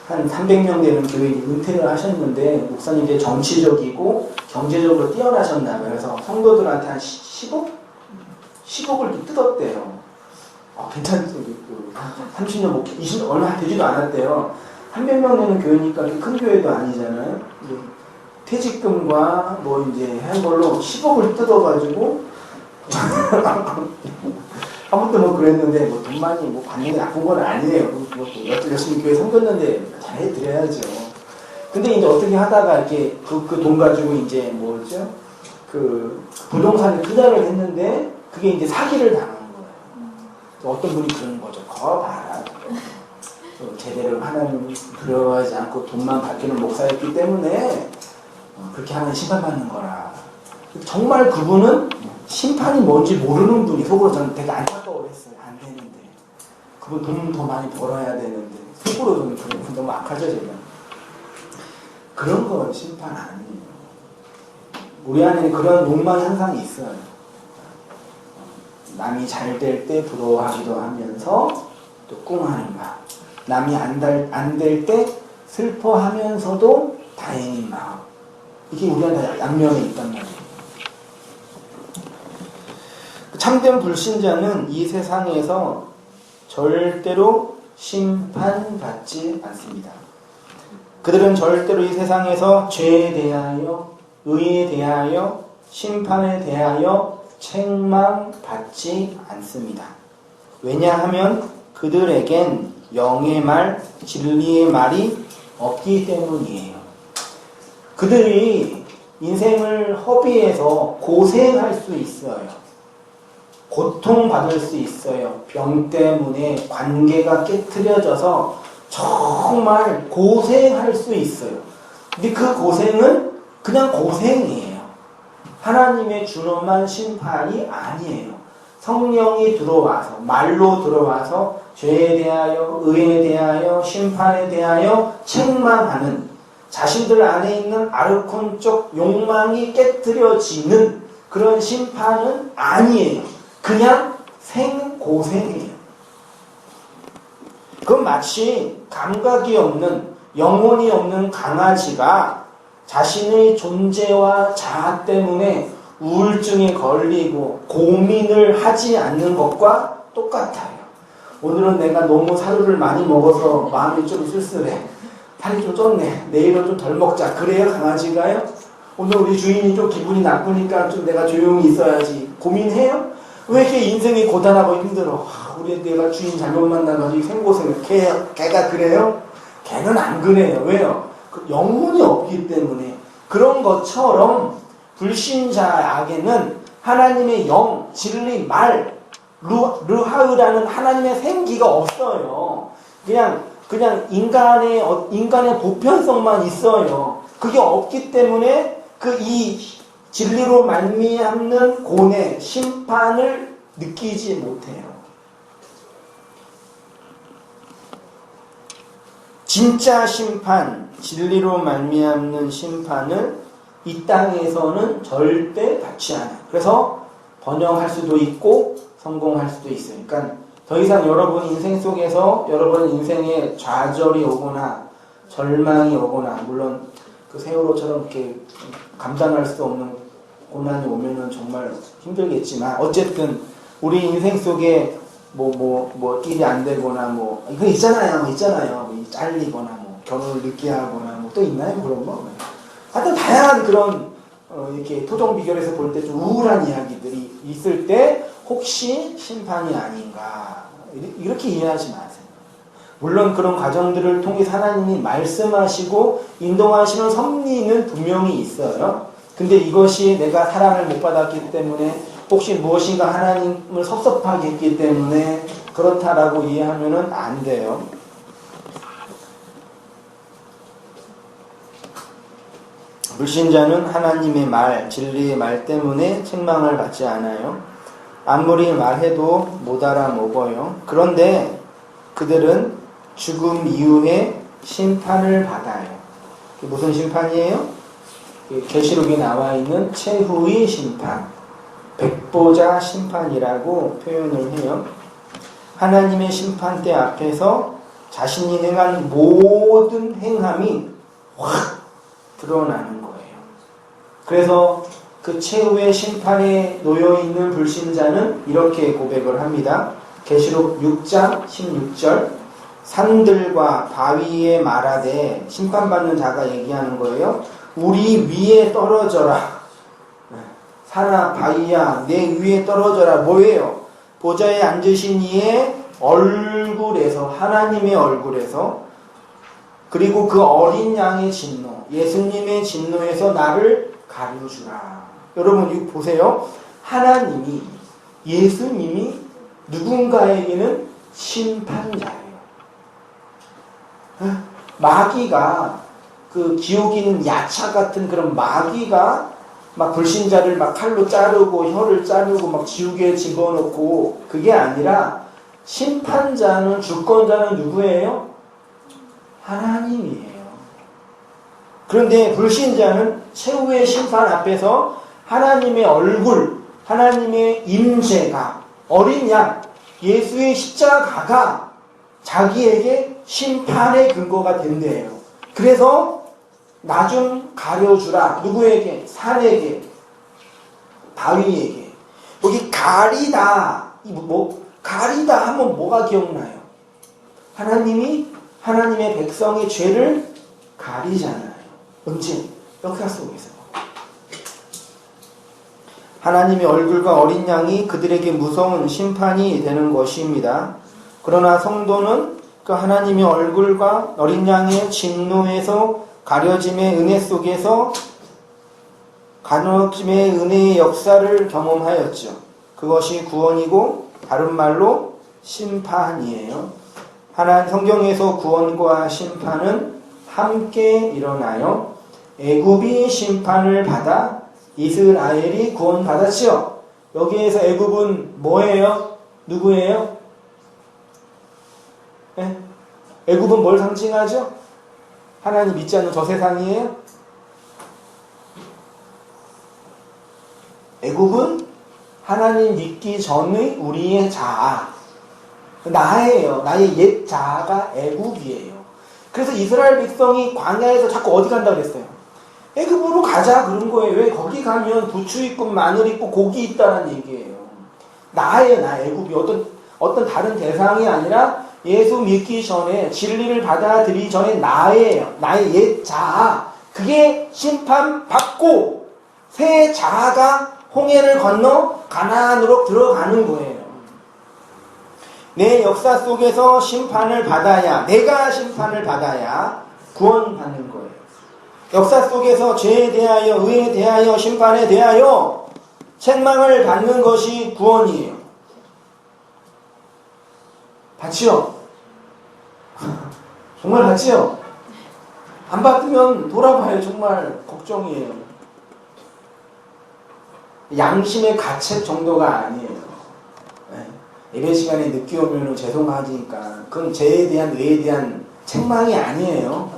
A: 한 300명 되는 교회에 은퇴를 하셨는데, 목사님이 이제 정치적이고 경제적으로 뛰어나셨나봐요. 그래서 성도들한테 한 10억? 10억을 뜯었대요. 괜찮죠. 30년, 20년, 얼마 되지도 않았대요. 300명 되는 교회니까 큰 교회도 아니잖아요. 퇴직금과 뭐 이제 한 걸로 10억을 뜯어가지고 아무튼 뭐 그랬는데 뭐 돈 많이 뭐 받는 게 나쁜 건 아니에요. 뭐 열심히 교회 섬겼는데 잘해드려야죠. 근데 이제 어떻게 하다가 이렇게 그 돈 가지고 이제 뭐죠? 그 부동산에 투자를 했는데 그게 이제 사기를 당한 거예요. 어떤 분이 그러는 거죠. 거 봐라. 제대로 하나님 두려워하지 않고 돈만 받기는 목사였기 때문에 그렇게 하면 심판받는 거라. 정말 그분은 심판이 뭔지 모르는 분이 속으로 저는 되게 안타까워했어요. 안 되는데. 그분 돈 더 많이 벌어야 되는데. 속으로 저는 그런 너무 악하죠, 제가. 그런 건 심판 아니에요. 우리 안에는 그런 욕망이 항상 있어요. 남이 잘 될 때 부러워하기도 하면서 또 꿍하는 마음. 남이 안 될 때 슬퍼하면서도 다행인 마음. 이게 우리한테 양면에 있단 말이에요. 참된 불신자는 이 세상에서 절대로 심판받지 않습니다. 그들은 절대로 이 세상에서 죄에 대하여, 의에 대하여, 심판에 대하여 책망받지 않습니다. 왜냐하면 그들에겐 영의 말, 진리의 말이 없기 때문이에요. 그들이 인생을 허비해서 고생할 수 있어요. 고통받을 수 있어요. 병 때문에 관계가 깨트려져서 정말 고생할 수 있어요. 근데 그 고생은 그냥 고생이에요. 하나님의 준엄한 심판이 아니에요. 성령이 들어와서, 말로 들어와서 죄에 대하여, 의에 대하여, 심판에 대하여 책망하는, 자신들 안에 있는 아르콘적 욕망이 깨트려지는 그런 심판은 아니에요. 그냥 생고생이에요. 그건 마치 감각이 없는, 영혼이 없는 강아지가 자신의 존재와 자아 때문에 우울증에 걸리고 고민을 하지 않는 것과 똑같아요. 오늘은 내가 너무 사료를 많이 먹어서 마음이 좀 쓸쓸해. 살이 좀 쪘네. 내일은 좀 덜 먹자. 그래요, 강아지가요? 오늘 우리 주인이 좀 기분이 나쁘니까 좀 내가 조용히 있어야지. 고민해요? 왜 이렇게 인생이 고단하고 힘들어? 우리 내가 주인 잘못 만나가지고 생고생을. 걔가 그래요? 걔는 안 그래요. 왜요? 영혼이 없기 때문에. 그런 것처럼 불신자에게는 하나님의 영, 진리, 말, 르하으라는 하나님의 생기가 없어요. 그냥 인간의 보편성만 있어요. 그게 없기 때문에 이 진리로 말미암는 고뇌, 심판을 느끼지 못해요. 진짜 심판, 진리로 말미암는 심판을 이 땅에서는 절대 받지 않아요. 그래서 번영할 수도 있고 성공할 수도 있어요. 그러니까 더 이상 여러분 인생 속에서 여러분 인생에 좌절이 오거나 절망이 오거나, 물론 그 세월호처럼 이렇게 감당할 수 없는 고난이 오면은 정말 힘들겠지만, 어쨌든 우리 인생 속에 일이 안 되거나 이거 있잖아요. 잘리거나 결혼을 늦게 하거나 또 있나요? 그런 거? 하여튼 다양한 그런 이렇게 토종 비결에서 볼 때 좀 우울한 이야기들이 있을 때 혹시 심판이 아닌가 이렇게 이해하지 마세요. 물론 그런 과정들을 통해 하나님이 말씀하시고 인도하시는 섭리는 분명히 있어요. 근데 이것이 내가 사랑을 못 받았기 때문에, 혹시 무엇인가 하나님을 섭섭하게 했기 때문에 그렇다라고 이해하면은 안 돼요. 불신자는 하나님의 말, 진리의 말 때문에 책망을 받지 않아요. 아무리 말해도 못 알아먹어요. 그런데 그들은 죽음 이후에 심판을 받아요. 무슨 심판이에요? 계시록에 나와 있는 최후의 심판, 백보자 심판이라고 표현을 해요. 하나님의 심판대 앞에서 자신이 행한 모든 행함이 확 드러나는 거예요. 그래서 그 최후의 심판에 놓여있는 불신자는 이렇게 고백을 합니다. 계시록 6장 16절, 산들과 바위에 말하되, 심판받는 자가 얘기하는 거예요. 우리 위에 떨어져라. 산아 바위야 내 위에 떨어져라. 뭐예요? 보좌에 앉으신 이의 얼굴에서, 하나님의 얼굴에서, 그리고 그 어린 양의 진노, 예수님의 진노에서 나를 가려주라. 여러분 이거 보세요. 하나님이, 예수님이 누군가에게는 심판자예요. 마귀가, 그 기옥이 있는 야차 같은 그런 마귀가 막 불신자를 막 칼로 자르고 혀를 자르고 막 지옥에 집어넣고, 그게 아니라 심판자는, 주권자는 누구예요? 하나님이에요. 그런데 불신자는 최후의 심판 앞에서 하나님의 얼굴, 하나님의 임재가, 어린 양, 예수의 십자가가 자기에게 심판의 근거가 된대요. 그래서 나 좀 가려주라. 누구에게? 산에게, 바위에게. 여기 가리다, 가리다 하면 뭐가 기억나요? 하나님이 하나님의 백성의 죄를 가리잖아요. 언제? 역사 속에서. 하나님의 얼굴과 어린 양이 그들에게 무서운 심판이 되는 것입니다. 그러나 성도는 그 하나님의 얼굴과 어린 양의 진노에서 가려짐의 은혜 속에서 가려짐의 은혜의 역사를 경험하였죠. 그것이 구원이고 다른 말로 심판이에요. 성경에서 구원과 심판은 함께 일어나요. 애굽이 심판을 받아 이스라엘이 구원받았지요. 여기에서 애굽은 뭐예요? 누구예요? 네? 애굽은 뭘 상징하죠? 하나님 믿지 않는 저 세상이에요? 애굽은 하나님 믿기 전의 우리의 자아, 나예요. 나의 옛 자아가 애굽이에요. 그래서 이스라엘 백성이 광야에서 자꾸 어디 간다고 그랬어요? 애굽으로 가자 그런 거예요. 왜? 거기 가면 부추 있고 마늘 있고 고기 있다는 얘기예요. 나예요. 나 애굽이 어떤 다른 대상이 아니라 예수 믿기 전에 진리를 받아들이기 전에 나예요. 나의 옛 자아. 그게 심판받고 새 자아가 홍해를 건너 가나안으로 들어가는 거예요. 내 역사 속에서 심판을 받아야, 내가 심판을 받아야 구원받는 거예요. 역사 속에서 죄에 대하여, 의에 대하여, 심판에 대하여 책망을 받는 것이 구원이에요. 받지요? 정말 받지요? 안 받으면 돌아봐요. 정말 걱정이에요. 양심의 가책 정도가 아니에요. 예배 시간에 늦게 오면 죄송하니까 그건 죄에 대한, 의에 대한 책망이 아니에요.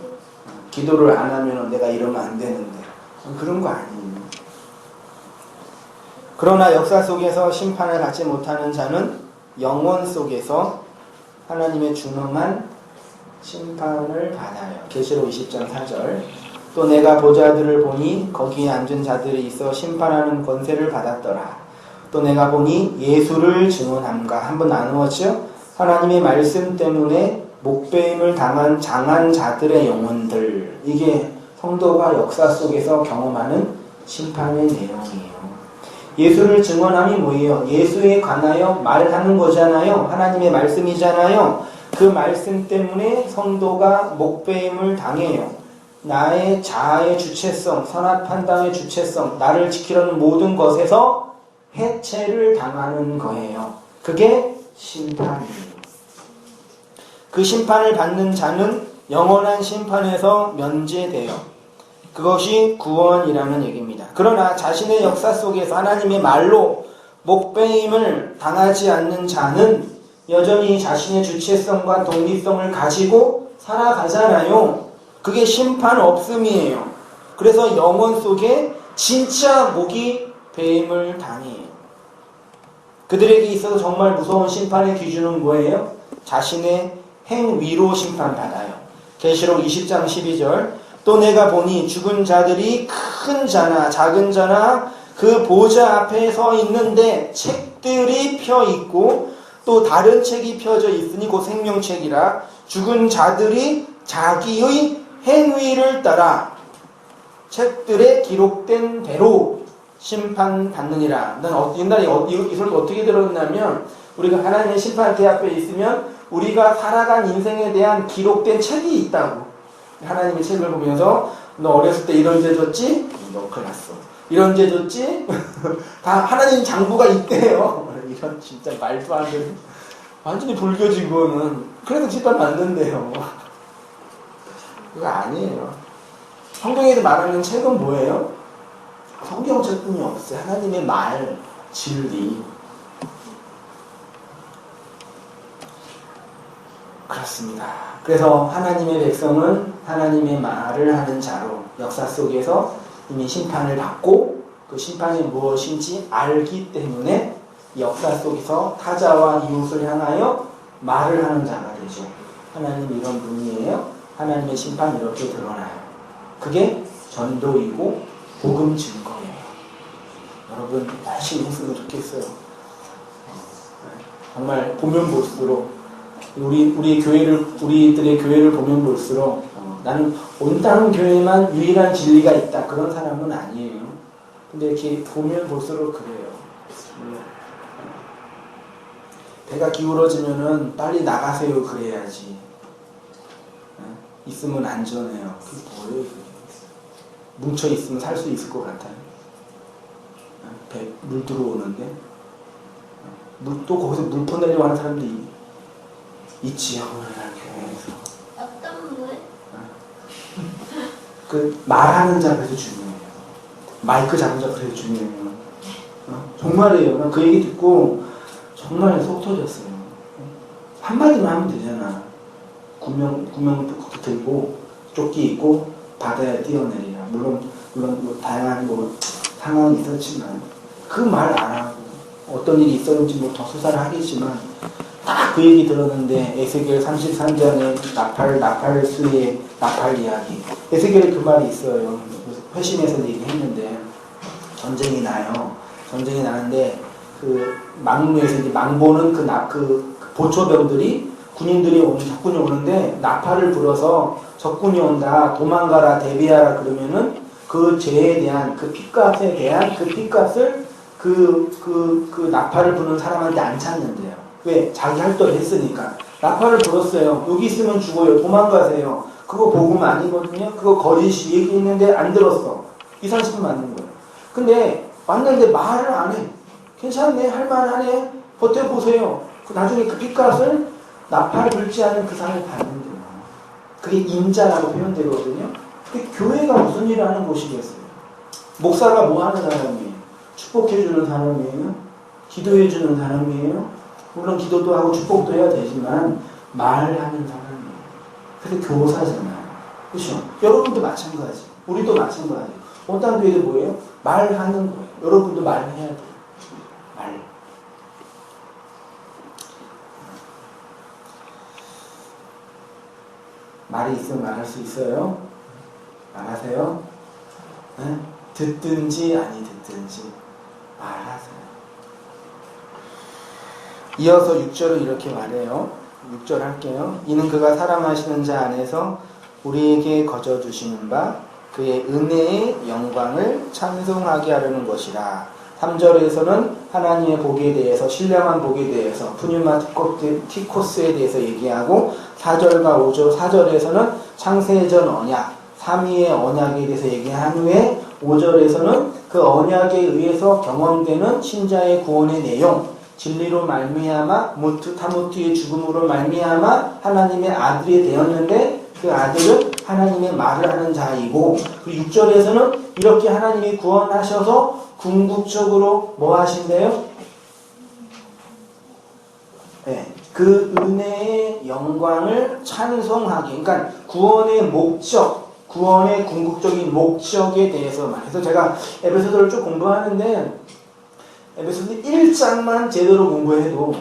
A: 기도를 안 하면 내가 이러면 안 되는데 그런 거 아니에요. 그러나 역사 속에서 심판을 받지 못하는 자는 영원 속에서 하나님의 준엄한 심판을 받아요. 계시록 20장 4절. 또 내가 보좌들을 보니 거기에 앉은 자들이 있어 심판하는 권세를 받았더라. 또 내가 보니 예수를 증언함과 한번 나누었죠. 하나님의 말씀 때문에 목배임을 당한 장한 자들의 영혼들, 이게 성도가 역사 속에서 경험하는 심판의 내용이에요. 예수를 증언함이 뭐예요? 예수에 관하여 말하는 거잖아요. 하나님의 말씀이잖아요. 그 말씀 때문에 성도가 목배임을 당해요. 나의 자아의 주체성, 선악 판단의 주체성, 나를 지키려는 모든 것에서 해체를 당하는 거예요. 그게 심판이에요. 그 심판을 받는 자는 영원한 심판에서 면제돼요. 그것이 구원이라는 얘기입니다. 그러나 자신의 역사 속에서 하나님의 말로 목배임을 당하지 않는 자는 여전히 자신의 주체성과 독립성을 가지고 살아가잖아요. 그게 심판 없음이에요. 그래서 영혼 속에 진짜 목이 배임을 당해요. 그들에게 있어서 정말 무서운 심판의 기준은 뭐예요? 자신의 행위로 심판받아요. 계시록 20장 12절. 또 내가 보니 죽은 자들이 큰 자나 작은 자나 그 보좌 앞에 서 있는데 책들이 펴 있고 또 다른 책이 펴져 있으니 곧 생명책이라 죽은 자들이 자기의 행위를 따라 책들에 기록된 대로 심판받느니라. 난 옛날에 이 소리를 어떻게 들었냐면 우리가 하나님의 심판대 앞에 있으면 우리가 살아간 인생에 대한 기록된 책이 있다고. 하나님의 책을 보면서 너 어렸을 때 이런 죄 졌지? 너 큰일 났어. 이런 죄 졌지? 다 하나님 장부가 있대요. 이런 진짜 말도 안 되는 완전히 불교지 그거는. 그래서 심판 받는데요. 그거 아니에요. 성경에서 말하는 책은 뭐예요? 성경책뿐이 없어요. 하나님의 말, 진리. 그렇습니다. 그래서 하나님의 백성은 하나님의 말을 하는 자로 역사 속에서 이미 심판을 받고 그 심판이 무엇인지 알기 때문에 역사 속에서 타자와 이웃을 향하여 말을 하는 자가 되죠. 하나님 이런 분이에요. 하나님의 심판이 이렇게 드러나요. 그게 전도이고 복음 증거예요. 여러분 열심히 했으면 좋겠어요. 정말 보면 볼수록 우리들의 교회를 보면 볼수록 나는 온다는 교회만 유일한 진리가 있다 그런 사람은 아니에요. 근데 이렇게 보면 볼수록 그래요. 배가 기울어지면은 빨리 나가세요 그래야지. 있으면 안전해요. 그게 뭐예요? 뭉쳐 있으면 살 수 있을 것 같아요. 물 들어오는데 또 거기서 물 퍼내려고 하는 사람도 있지요. 교회에서.
B: 어떤 물?
A: 그 말하는 자 그래서 중요해요. 마이크 잡는 자 그래서 중요해요. 정말이에요. 난 그 얘기 듣고 정말 속 터졌어요. 한마디만 하면 되잖아. 구명 들고 조끼 입고 바다에 뛰어내리라. 물론 뭐 다양한 상황이 있었지만 그 말 안 하고 어떤 일이 있었는지 뭐 더 수사를 하겠지만 딱 그 얘기 들었는데 에스겔 33장의 나팔수의 나팔 이야기. 에스겔에 그 말이 있어요. 회심에서 얘기했는데 전쟁이 나요. 전쟁이 나는데 그 망루에서 이제 망보는 그 보초병들이 군인들이 적군이 오는데 나팔을 불어서 적군이 온다 도망가라 대비하라 그러면은 그 죄에 대한 그 핏값에 대한 그 핏값을 그 나팔을 부는 사람한테 안 찾는데요. 왜? 자기 할 걸 했으니까. 나팔을 불었어요. 여기 있으면 죽어요. 도망가세요. 그거 복음 아니거든요. 그거 거짓이 얘기했는데 안 들었어. 이 사실은 맞는 거예요. 근데 왔는데 말을 안 해. 괜찮네. 할만하네. 버텨보세요. 나중에 그 핏값을 나팔을 불지 않은 그 상을 받는데요. 그게 인자라고 표현되거든요. 근데 교회가 무슨 일을 하는 곳이겠어요? 목사가 뭐 하는 사람이에요? 축복해주는 사람이에요? 기도해주는 사람이에요? 물론 기도도 하고 축복도 해야 되지만 말하는 사람이에요. 그래서 교사잖아요. 그렇죠? 여러분도 마찬가지. 우리도 마찬가지. 어떤 교회도 뭐예요? 말하는 거예요. 여러분도 말해야 돼요. 말. 말이 있으면 말할 수 있어요? 말하세요? 네? 듣든지 아니 듣든지 말하세요. 이어서 6절을 이렇게 말해요. 6절 할게요. 이는 그가 사랑하시는 자 안에서 우리에게 거저 주시는 바 그의 은혜의 영광을 찬송하게 하려는 것이라. 3절에서는 하나님의 복에 대해서 신령한 복에 대해서 푸뉴마티코스에 대해서 얘기하고 4절과 5절 4절에서는 창세전 언약 3위의 언약에 대해서 얘기한 후에 5절에서는 그 언약에 의해서 경험되는 신자의 구원의 내용 진리로 말미암아 타무트의 죽음으로 말미암아 하나님의 아들이 되었는데 그 아들은 하나님의 말을 하는 자이고 그리고 6절에서는 이렇게 하나님이 구원하셔서 궁극적으로 뭐 하신대요? 네, 그 은혜의 영광을 찬송하기. 그러니까 구원의 목적, 구원의 궁극적인 목적에 대해서 말해서 제가 에베소서를 쭉 공부하는데 에베소서 1장만 제대로 공부해도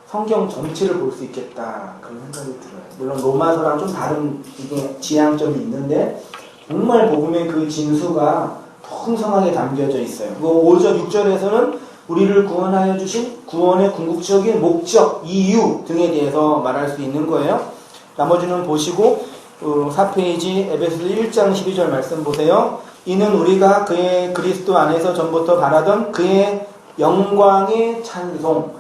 A: 성경 전체를 볼 수 있겠다 그런 생각이 들어요. 물론 로마서랑 좀 다른 이게 지향점이 있는데 정말 복음의 그 진수가 풍성하게 담겨져 있어요. 그 5절, 6절에서는 우리를 구원하여 주신 구원의 궁극적인 목적, 이유 등에 대해서 말할 수 있는 거예요. 나머지는 보시고 4페이지 에베소서 1장 12절 말씀 보세요. 이는 우리가 그의 그리스도 안에서 전부터 바라던 그의 영광의 찬송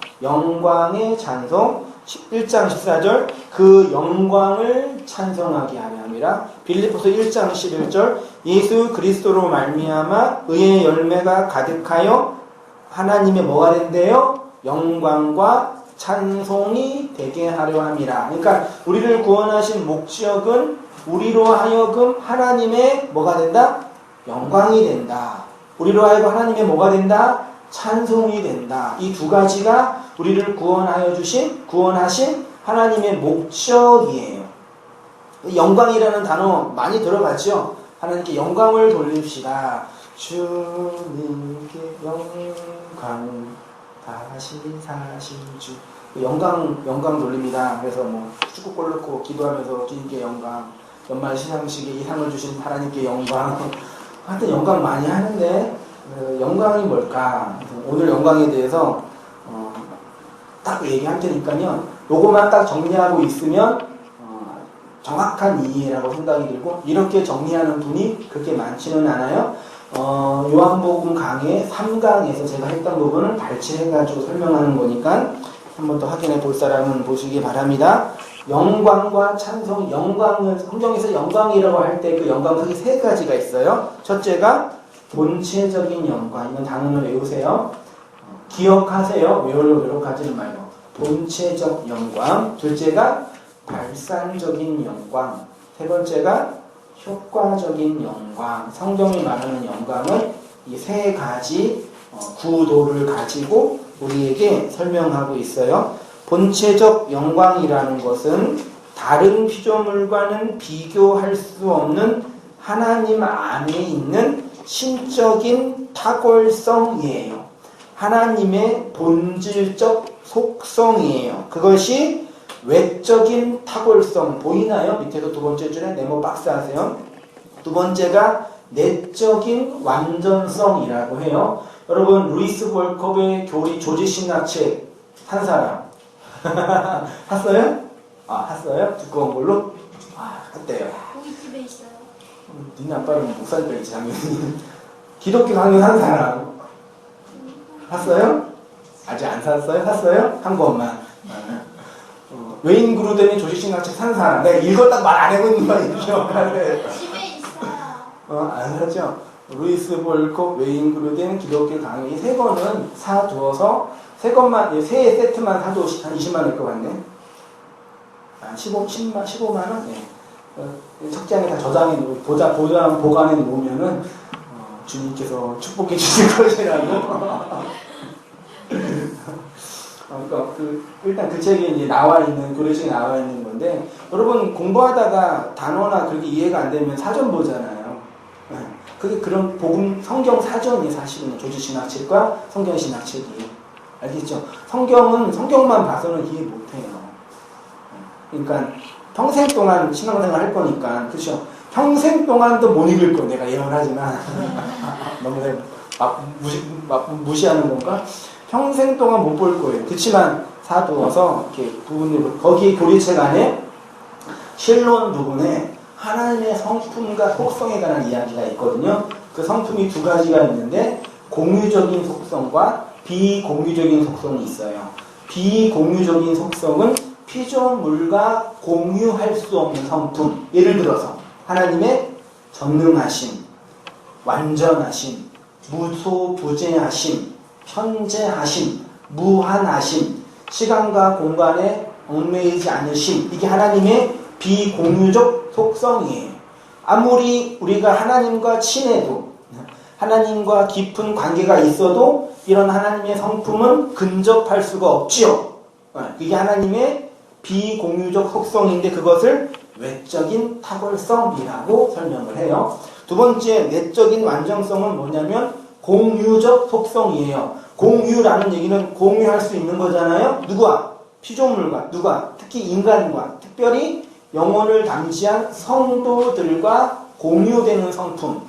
A: 1장 14절 그 영광을 찬송하게 하려 함이라. 빌립보서 1장 11절 예수 그리스도로 말미암아 의의 열매가 가득하여 하나님의 뭐가 된대요? 영광과 찬송이 되게 하려 함이라. 그러니까 우리를 구원하신 목적은 우리로 하여금 하나님의 뭐가 된다? 영광이 된다. 우리로 하여금 하나님의 뭐가 된다? 찬송이 된다. 이 두 가지가 우리를 구원하신 하나님의 목적이에요. 영광이라는 단어 많이 들어봤죠? 하나님께 영광을 돌립시다. 주님께 영광 다시 사신 주. 영광 돌립니다. 그래서 뭐 축구골 넣고 기도하면서 주님께 영광, 연말 시상식에 이상을 주신 하나님께 영광. 하여튼 영광 많이 하는데 영광이 뭘까? 오늘 영광에 대해서 딱 얘기할 테니까요. 요것만 딱 정리하고 있으면 정확한 이해라고 생각이 들고 이렇게 정리하는 분이 그렇게 많지는 않아요. 요한복음 강의 3강에서 제가 했던 부분을 발췌해가지고 설명하는 거니까 한번 더 확인해 볼 사람은 보시기 바랍니다. 영광과 찬송, 영광을 성경에서 영광이라고 할 때 그 영광 크게 세 가지가 있어요. 첫째가 본체적인 영광, 이건 단어를 외우세요. 기억하세요. 외우려고 노력하지는 말고. 본체적 영광. 둘째가 발산적인 영광. 세 번째가 효과적인 영광. 성경이 말하는 영광은 이 세 가지 구도를 가지고 우리에게 설명하고 있어요. 본체적 영광이라는 것은 다른 피조물과는 비교할 수 없는 하나님 안에 있는 신적인 탁월성이에요. 하나님의 본질적 속성이에요. 그것이 외적인 탁월성 보이나요? 밑에서 두 번째 줄에 네모 박스 하세요. 두 번째가 내적인 완전성이라고 해요. 여러분 루이스 볼컵의 교리 조지신학책 산 사람 샀어요? 샀어요? 두꺼운 걸로? 샀대요.
B: 우리 집에 있어요.
A: 니네 아빠는 못 살 거지 당연히. 기독교 강의 산 사람 샀어요? 아직 안 샀어요? 샀어요? 한 권만. 웨인 그루덴의 조지신학책 산 사람. 내가 읽었다 말 안 해본 이유가 기억하네.
B: 집에 있어요.
A: 안 샀죠? 루이스 볼컵, 웨인 그루덴, 기독교 강의 이 세 권은 사두어서 세 권만, 세 세트만 사도 한 20만 원일 것 같네. 15만 원? 네. 책장에 다 저장해 놓고, 보관해 놓으면은, 주님께서 축복해 주실 것이라고. 그러니까 일단 그 책에 이제 나와 있는, 교리책에 나와 있는 건데, 여러분 공부하다가 단어나 그렇게 이해가 안 되면 사전 보잖아요. 그게 그런 복음, 성경 사전이 사실은 조지신학책과 성경신학책이. 알겠죠? 성경은 성경만 봐서는 이해 못해요. 그러니까 평생 동안 신앙생활 할 거니까, 그렇죠? 평생 동안도 못 읽을 거 내가 예언을 하지만 너무 무시하는 건가? 평생 동안 못 볼 거예요. 그렇지만 사두어서 이렇게 부분으로 거기 교리책 안에 실론 부분에 하나님의 성품과 속성에 관한 이야기가 있거든요. 그 성품이 두 가지가 있는데 공유적인 속성과 비공유적인 속성이 있어요. 비공유적인 속성은 피조물과 공유할 수 없는 성품. 예를 들어서 하나님의 전능하심, 완전하심, 무소부재하심, 현재하심, 무한하심, 시간과 공간에 얽매이지 않으심. 이게 하나님의 비공유적 속성이에요. 아무리 우리가 하나님과 친해도 하나님과 깊은 관계가 있어도 이런 하나님의 성품은 근접할 수가 없지요. 그게 하나님의 비공유적 속성인데 그것을 외적인 탁월성이라고 설명을 해요. 두 번째 내적인 완전성은 뭐냐면 공유적 속성이에요. 공유라는 얘기는 공유할 수 있는 거잖아요. 누구와? 피조물과. 누가? 특히 인간과. 특별히 영혼을 담지한 성도들과 공유되는 성품.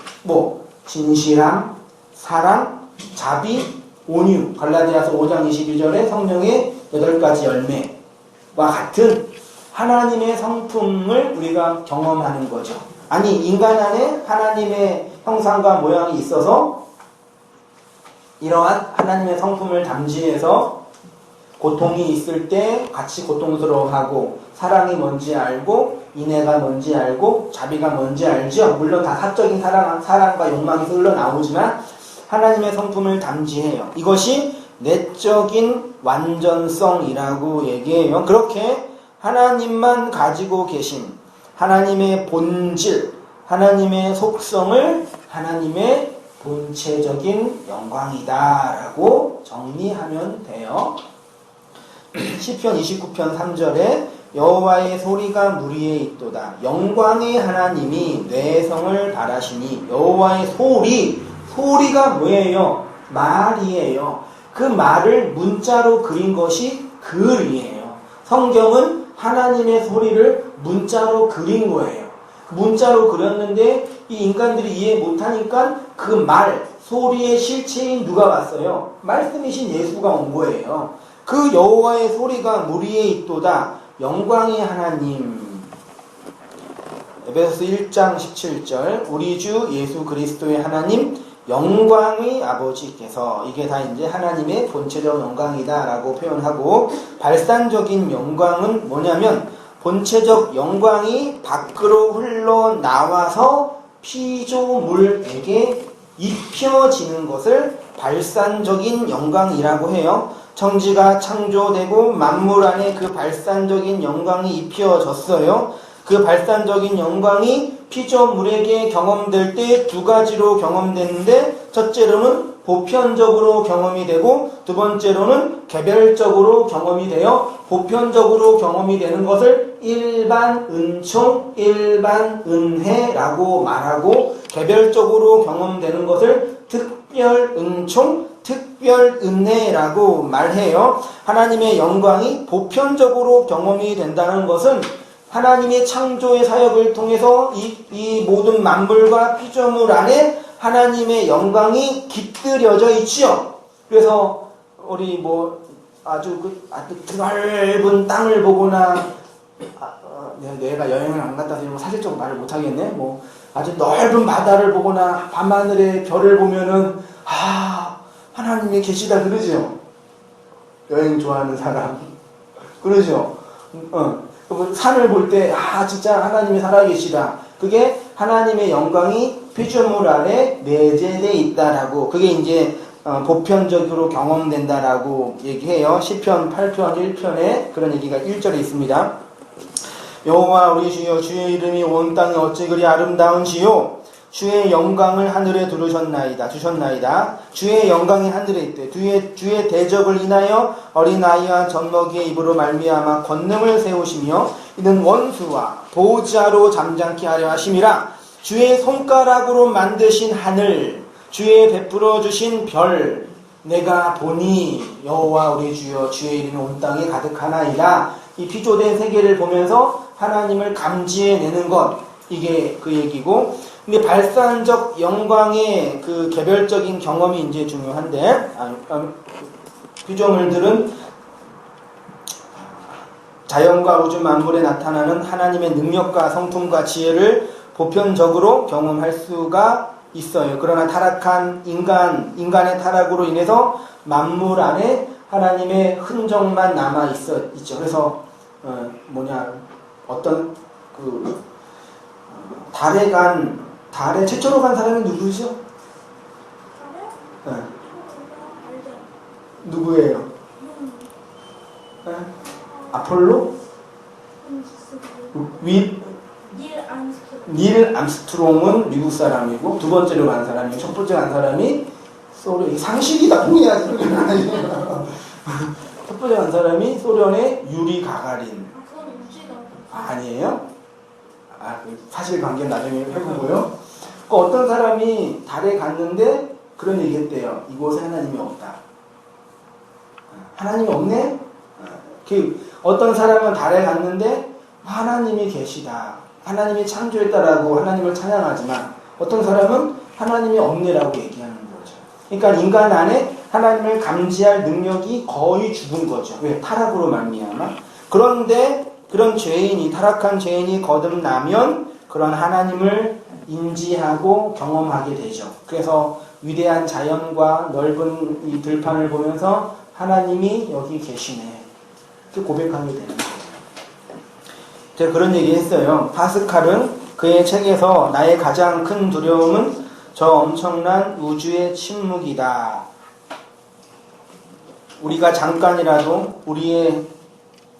A: 진실함, 사랑, 자비, 온유. 갈라디아서 5장 22절에 성령의 8가지 열매와 같은 하나님의 성품을 우리가 경험하는 거죠. 아니 인간 안에 하나님의 형상과 모양이 있어서 이러한 하나님의 성품을 담지해서 고통이 있을 때 같이 고통스러워하고 사랑이 뭔지 알고 인애가 뭔지 알고 자비가 뭔지 알죠. 물론 다 사적인 사랑과 욕망이 흘러나오지만 하나님의 성품을 담지해요. 이것이 내적인 완전성이라고 얘기해요. 그렇게 하나님만 가지고 계신 하나님의 본질, 하나님의 속성을 하나님의 본체적인 영광이다라고 정리하면 돼요. 시편 29편 3절에 여호와의 소리가 무리에 있도다. 영광의 하나님이 내성을 바라시니 여호와의 소리가 뭐예요? 말이에요. 그 말을 문자로 그린 것이 글이에요. 성경은 하나님의 소리를 문자로 그린 거예요. 문자로 그렸는데 이 인간들이 이해 못하니까 그 말, 소리의 실체인 누가 왔어요? 말씀이신 예수가 온 거예요. 그 여호와의 소리가 물 위에 있도다. 영광의 하나님. 에베소서 1장 17절 우리 주 예수 그리스도의 하나님 영광의 아버지께서, 이게 다 이제 하나님의 본체적 영광이다 라고 표현하고, 발산적인 영광은 뭐냐면 본체적 영광이 밖으로 흘러나와서 피조물에게 입혀지는 것을 발산적인 영광이라고 해요. 천지가 창조되고 만물 안에 그 발산적인 영광이 입혀졌어요. 그 발산적인 영광이 피조물에게 경험될 때 두 가지로 경험되는데, 첫째로는 보편적으로 경험이 되고 두 번째로는 개별적으로 경험이 되어, 보편적으로 경험이 되는 것을 일반 은총, 일반 은혜라고 말하고, 개별적으로 경험되는 것을 특별 은총, 특별 은혜라고 말해요. 하나님의 영광이 보편적으로 경험이 된다는 것은 하나님의 창조의 사역을 통해서 이 모든 만물과 피조물 안에 하나님의 영광이 깃들여져 있지요. 그래서 우리 아주 넓은 땅을 보거나, 내가 여행을 안 갔다 와서 사실적으로 말을 못 하겠네. 아주 넓은 바다를 보거나 밤하늘의 별을 보면은 하나님이 계시다 그러죠. 여행 좋아하는 사람 그러죠. 산을 볼 때 진짜 하나님이 살아계시다. 그게 하나님의 영광이 피조물 안에 내재되어 있다라고, 그게 이제 보편적으로 경험된다라고 얘기해요. 시편 8편 1편에 그런 얘기가 1절에 있습니다. 여호와 우리 주여, 주의 이름이 온 땅에 어찌 그리 아름다운지요. 주의 영광을 하늘에 주셨나이다. 주의 영광이 하늘에 있대. 주의 대적을 인하여 어린아이와 젖먹이의 입으로 말미암아 권능을 세우시며, 이는 원수와 보호자로 잠잠케 하려 하심이라. 주의 손가락으로 만드신 하늘, 주의 베풀어 주신 별, 내가 보니 여호와 우리 주여, 주의 이름이 온 땅에 가득하나이다. 이 피조된 세계를 보면서 하나님을 감지해내는 것, 이게 그 얘기고, 근데 발산적 영광의 그 개별적인 경험이 이제 중요한데, 피조물들은 자연과 우주 만물에 나타나는 하나님의 능력과 성품과 지혜를 보편적으로 경험할 수가 있어요. 그러나 타락한 인간의 타락으로 인해서 만물 안에 하나님의 흔적만 남아 있죠. 그래서 달에 최초로 간 사람이 누구죠? 누구예요? 아폴로? 닐 암스트롱은 미국 사람이고, 두 번째로 간 사람이고, 첫 번째 간 사람이 소련, 상식이다, 동의하지, 그런 건 아니에요. 첫 번째 간 사람이 소련의 유리 가가린. 아니에요? 사실관계는 나중에 해보고요. 어떤 사람이 달에 갔는데 그런 얘기 했대요. 이곳에 하나님이 없다. 하나님이 없네? 어떤 사람은 달에 갔는데 하나님이 계시다, 하나님이 창조했다라고 하나님을 찬양하지만, 어떤 사람은 하나님이 없네라고 얘기하는 거죠. 그러니까 인간 안에 하나님을 감지할 능력이 거의 죽은 거죠. 왜? 타락으로 말미암아. 그런데 그런 타락한 죄인이 거듭나면 그런 하나님을 인지하고 경험하게 되죠. 그래서 위대한 자연과 넓은 이 들판을 보면서 하나님이 여기 계시네, 이렇게 고백하게 되는 거예요. 제가 그런 얘기 했어요. 파스칼은 그의 책에서 나의 가장 큰 두려움은 저 엄청난 우주의 침묵이다. 우리가 잠깐이라도 우리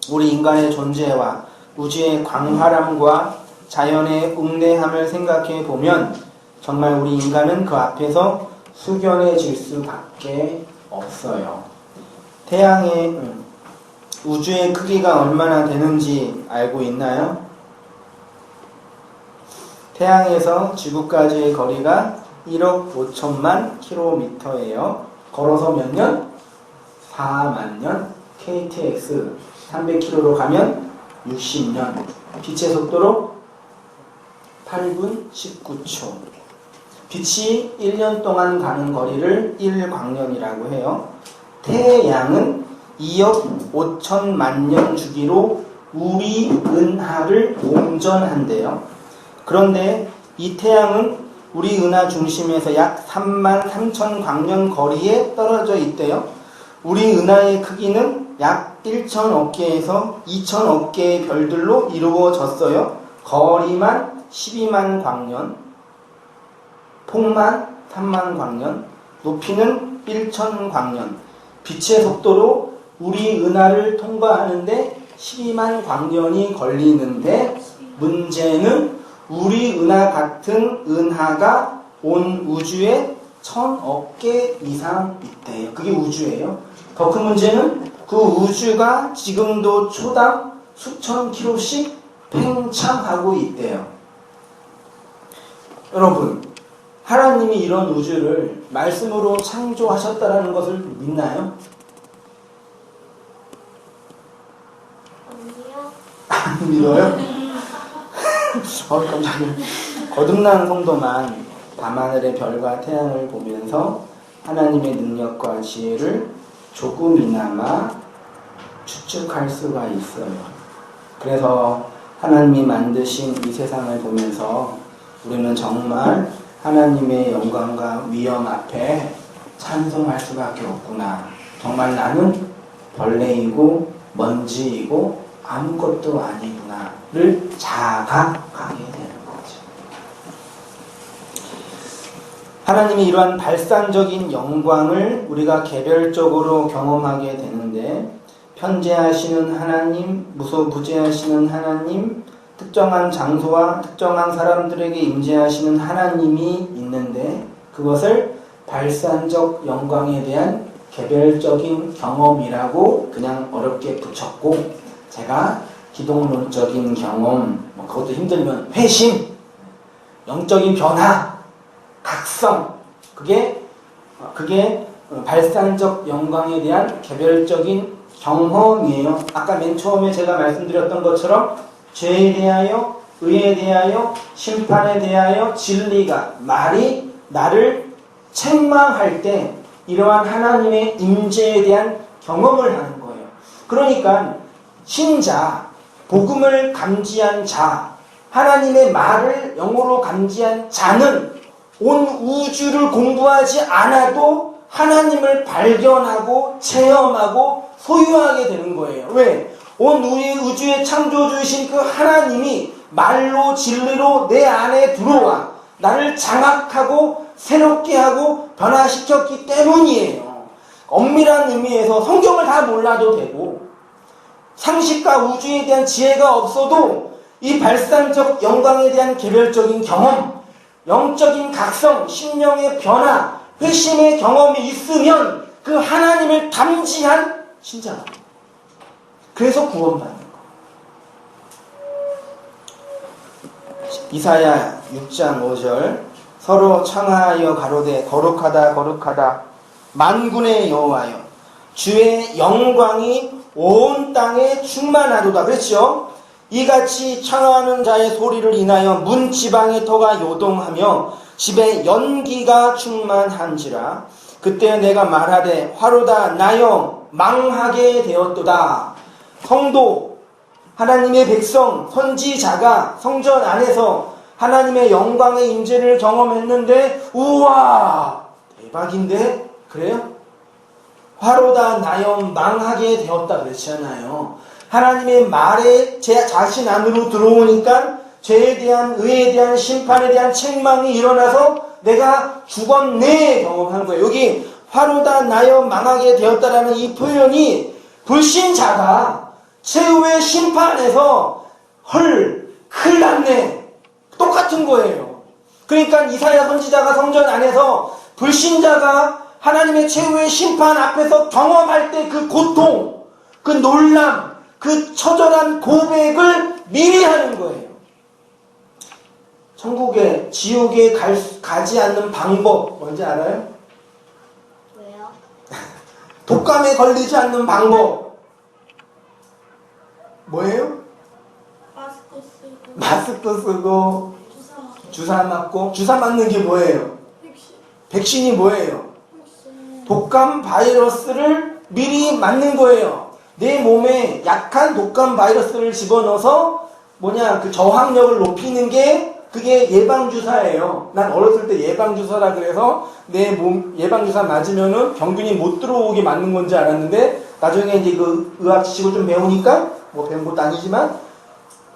A: 인간의 존재와 우주의 광활함과 자연의 웅대함을 생각해 보면 정말 우리 인간은 그 앞에서 숙연해질 수밖에 없어요. 우주의 크기가 얼마나 되는지 알고 있나요? 태양에서 지구까지의 거리가 1억 5천만 킬로미터예요. 걸어서 몇 년? 4만 년. KTX 300km로 가면 60년. 빛의 속도로 8분 19초. 빛이 1년 동안 가는 거리를 1광년이라고 해요. 태양은 2억 5천만 년 주기로 우리 은하를 공전한대요. 그런데 이 태양은 우리 은하 중심에서 약 3만 3천 광년 거리에 떨어져 있대요. 우리 은하의 크기는 약 1천억 개에서 2천억 개의 별들로 이루어졌어요. 거리만 12만 광년, 폭만 3만 광년, 높이는 1천 광년. 빛의 속도로 우리 은하를 통과하는데 12만 광년이 걸리는데, 문제는 우리 은하 같은 은하가 온 우주에 1000억 개 이상 있대요. 그게 우주예요. 더 큰 문제는 그 우주가 지금도 초당 수천 킬로씩 팽창하고 있대요. 여러분, 하나님이 이런 우주를 말씀으로 창조하셨다는 것을 믿나요?
B: 아니요.
A: 안 믿어요? 깜짝이야. 거듭난 성도만 밤하늘의 별과 태양을 보면서 하나님의 능력과 지혜를 조금이나마 추측할 수가 있어요. 그래서 하나님이 만드신 이 세상을 보면서 우리는 정말 하나님의 영광과 위엄 앞에 찬송할 수밖에 없구나. 정말 나는 벌레이고 먼지이고 아무것도 아니구나를 자각하게 되는 거죠. 하나님이 이러한 발산적인 영광을 우리가 개별적으로 경험하게 되는데, 편재하시는 하나님, 무소부재하시는 하나님, 특정한 장소와 특정한 사람들에게 임재하시는 하나님이 있는데, 그것을 발산적 영광에 대한 개별적인 경험이라고 그냥 어렵게 붙였고, 제가 기독론적인 경험, 그것도 힘들면 회심, 영적인 변화, 각성, 그게 발산적 영광에 대한 개별적인 경험이에요. 아까 맨 처음에 제가 말씀드렸던 것처럼 죄에 대하여, 의에 대하여, 심판에 대하여, 진리가, 말이 나를 책망할 때 이러한 하나님의 임재에 대한 경험을 하는 거예요. 그러니까 신자, 복음을 감지한 자, 하나님의 말을 영으로 감지한 자는 온 우주를 공부하지 않아도 하나님을 발견하고 체험하고 소유하게 되는 거예요. 왜? 온 우주의 창조주이신 그 하나님이 말로 진리로 내 안에 들어와 나를 장악하고 새롭게 하고 변화시켰기 때문이에요. 엄밀한 의미에서 성경을 다 몰라도 되고 상식과 우주에 대한 지혜가 없어도 이 발산적 영광에 대한 개별적인 경험, 영적인 각성, 심령의 변화, 회심의 경험이 있으면 그 하나님을 감지한 신자가, 그래서 구원받는 거. 이사야 6장 5절, 서로 청하여 가로되 거룩하다 거룩하다 만군의 여호와여, 주의 영광이 온 땅에 충만하도다. 그렇죠? 이같이 청하는 자의 소리를 인하여 문 지방의 터가 요동하며 집에 연기가 충만한지라. 그때 내가 말하되 화로다 나여 망하게 되었도다. 성도, 하나님의 백성, 선지자가 성전 안에서 하나님의 영광의 임재를 경험했는데, 우와 대박인데? 그래요? 화로다 나여 망하게 되었다 그랬잖아요. 하나님의 말에 제 자신 안으로 들어오니까 죄에 대한, 의에 대한, 심판에 대한 책망이 일어나서 내가 죽었네 경험한 거예요. 여기 화로다 나여 망하게 되었다라는 이 표현이 불신자가 최후의 심판에서 헐 큰일 났네 똑같은 거예요. 그러니까 이사야 선지자가 성전 안에서 불신자가 하나님의 최후의 심판 앞에서 경험할 때 그 고통, 그 놀람, 그 처절한 고백을 미리 하는 거예요. 천국에, 지옥에 가지 않는 방법 뭔지 알아요?
B: 왜요?
A: 독감에 걸리지 않는 방법 뭐예요? 마스크 쓰고 주사 맞고. 주사 맞는 게 뭐예요? 백신이 뭐예요? 독감 바이러스를 미리 맞는 거예요. 내 몸에 약한 독감 바이러스를 집어넣어서 그 저항력을 높이는 게 그게 예방주사예요. 난 어렸을 때 예방주사라 그래서 내 몸 예방주사 맞으면은 병균이 못 들어오게 맞는 건지 알았는데 나중에 이제 그 의학 지식을 좀 배우니까 뭐 배운 것도 아니지만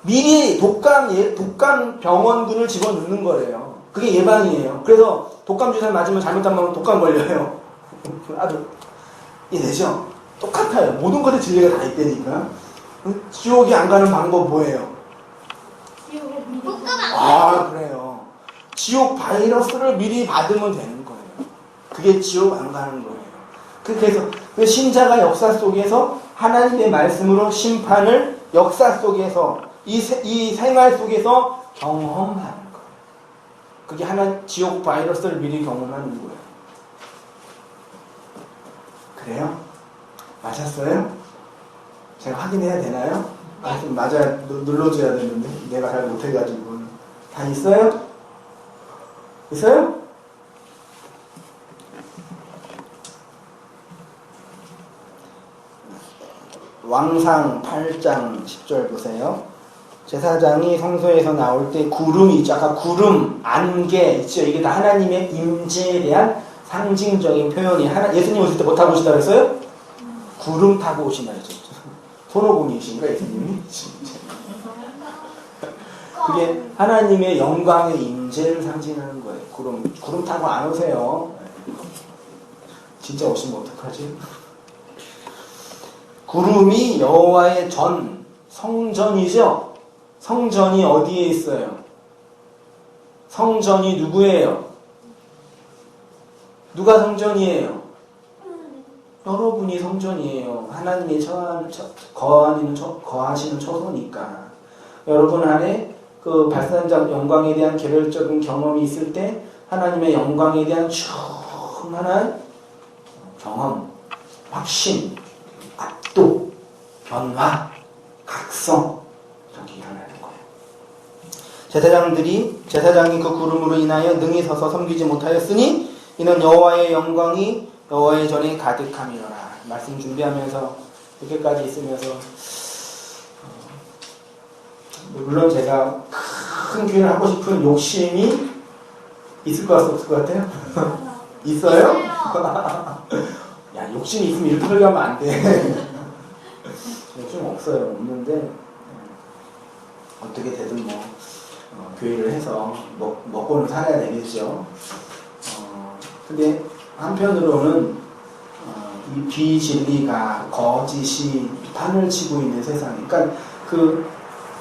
A: 미리 독감 병원균을 집어넣는 거래요. 그게 예방이에요. 그래서 독감 주사 맞으면 잘못하면 독감 걸려요. 아주 이해되죠? 똑같아요. 모든 것에 진리가 다 있다니까. 지옥이 안 가는 방법 뭐예요? 그래요. 지옥 바이러스를 미리 받으면 되는 거예요. 그게 지옥 안 가는 거예요. 그래서 신자가 역사 속에서 하나님의 말씀으로 심판을 역사 속에서 이 생활 속에서 경험하는 거예요. 그게 지옥 바이러스를 미리 경험하는 거예요. 그래요? 맞았어요? 제가 확인해야 되나요? 좀 맞아야 눌러줘야 되는데 내가 잘 못해가지고. 다 있어요? 있어요? 왕상 8장 10절 보세요. 제사장이 성소에서 나올 때 구름이 있죠. 아까 구름, 안개 있죠. 이게 다 하나님의 임재에 대한 상징적인 표현이 예수님 오실 때 뭐 타고 오시다 그랬어요? 구름 타고 오신다 그랬죠. 손오공이신가 예수님이? 그게 하나님의 영광의 임재를 상징하는 거예요. 구름 타고 안 오세요. 진짜 오시면 어떡하지? 구름이 여호와의 성전이죠. 성전이 어디에 있어요? 성전이 누구예요? 누가 성전이에요? 여러분이 성전이에요. 하나님이 거하시는 처소니까. 여러분 안에 그 발산적 영광에 대한 개별적인 경험이 있을 때 하나님의 영광에 대한 충만한 경험, 확신, 압도, 변화, 각성 저기 일어나는 거예요. 제사장이 그 구름으로 인하여 능히 서서 섬기지 못하였으니 이는 여호와의 영광이 여호와의 전에 가득함이로라. 말씀 준비하면서 이렇게까지 있으면서 물론 제가 큰 교회를 하고 싶은 욕심이 있을 것 같아요? 없을 것 같아요? 있어요? 야, 욕심이 있으면 이렇게 설교하면 안 돼. 욕심 없어요. 없는데 어떻게 되든 교회를 해서 먹고는 살아야 되겠죠. 근데 한편으로는 이 비진리가 거짓이 판을 치고 있는 세상에, 그러니까 그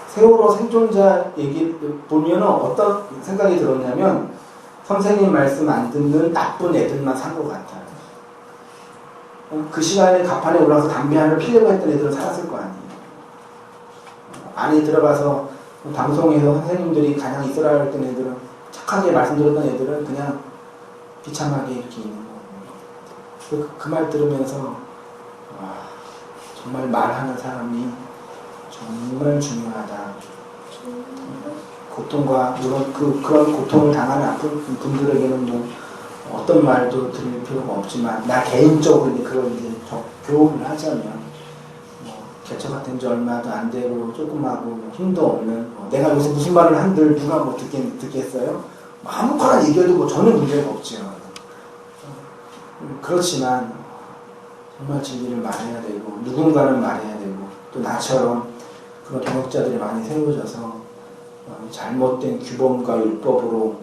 A: 세월호 생존자 얘기 보면 어떤 생각이 들었냐면 선생님 말씀 안 듣는 나쁜 애들만 산 것 같아요. 그 시간에 가판에 올라가서 담배 하나를 피려고 했던 애들은 살았을 거 아니에요. 안에 들어가서 방송에서 선생님들이 가장 있어라 했던 애들은, 착하게 말씀 들었던 애들은 그냥 비참하게 이렇게 있는 거예요. 그 말 들으면서 정말 말하는 사람이 정말 중요하다. 고통과 물론 그런 고통을 당하는 아픈 분들에게는 어떤 말도 들을 필요가 없지만 나 개인적으로 그걸 이제 교훈을 하자면 개척같은 지 얼마도 안 되고 조그마하고 힘도 없는 내가 요새 무슨 말을 한들 누가 듣겠어요? 아무거나 얘기해도 전혀 문제가 없죠. 그렇지만 정말 진리를 말해야 되고 누군가는 말해야 되고 또 나처럼 그런 동역자들이 많이 세워져서 잘못된 규범과 율법으로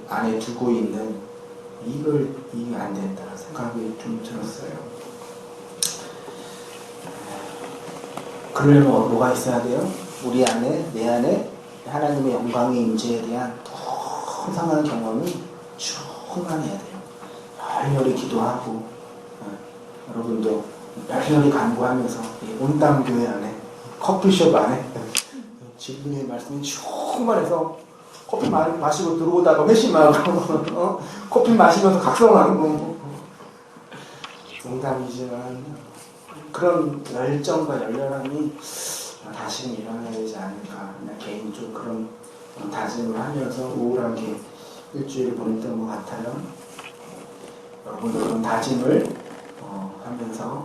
A: 안에 두고 있는 이게 안 된다 생각이 좀 들었어요. 그러려면 뭐가 있어야 돼요? 우리 안에, 내 안에 하나님의 영광의 임재에 대한 풍성한 경험이 충만해야 돼요. 열렬히 기도하고 여러분도 열렬히 간구하면서 온담교회 안에 커피숍 안에 지금의 말씀이 충만해서 커피 마시고 들어오다가 회심하고 커피 마시면서 각성하고 농담이지만 그런 열정과 열렬함이 다시금 일어나야 되지 않을까. 그냥 개인적으로 그런 다짐을 하면서 우울하게 일주일을 보냈던 것 같아요. 여러분도 그런 다짐을 하면서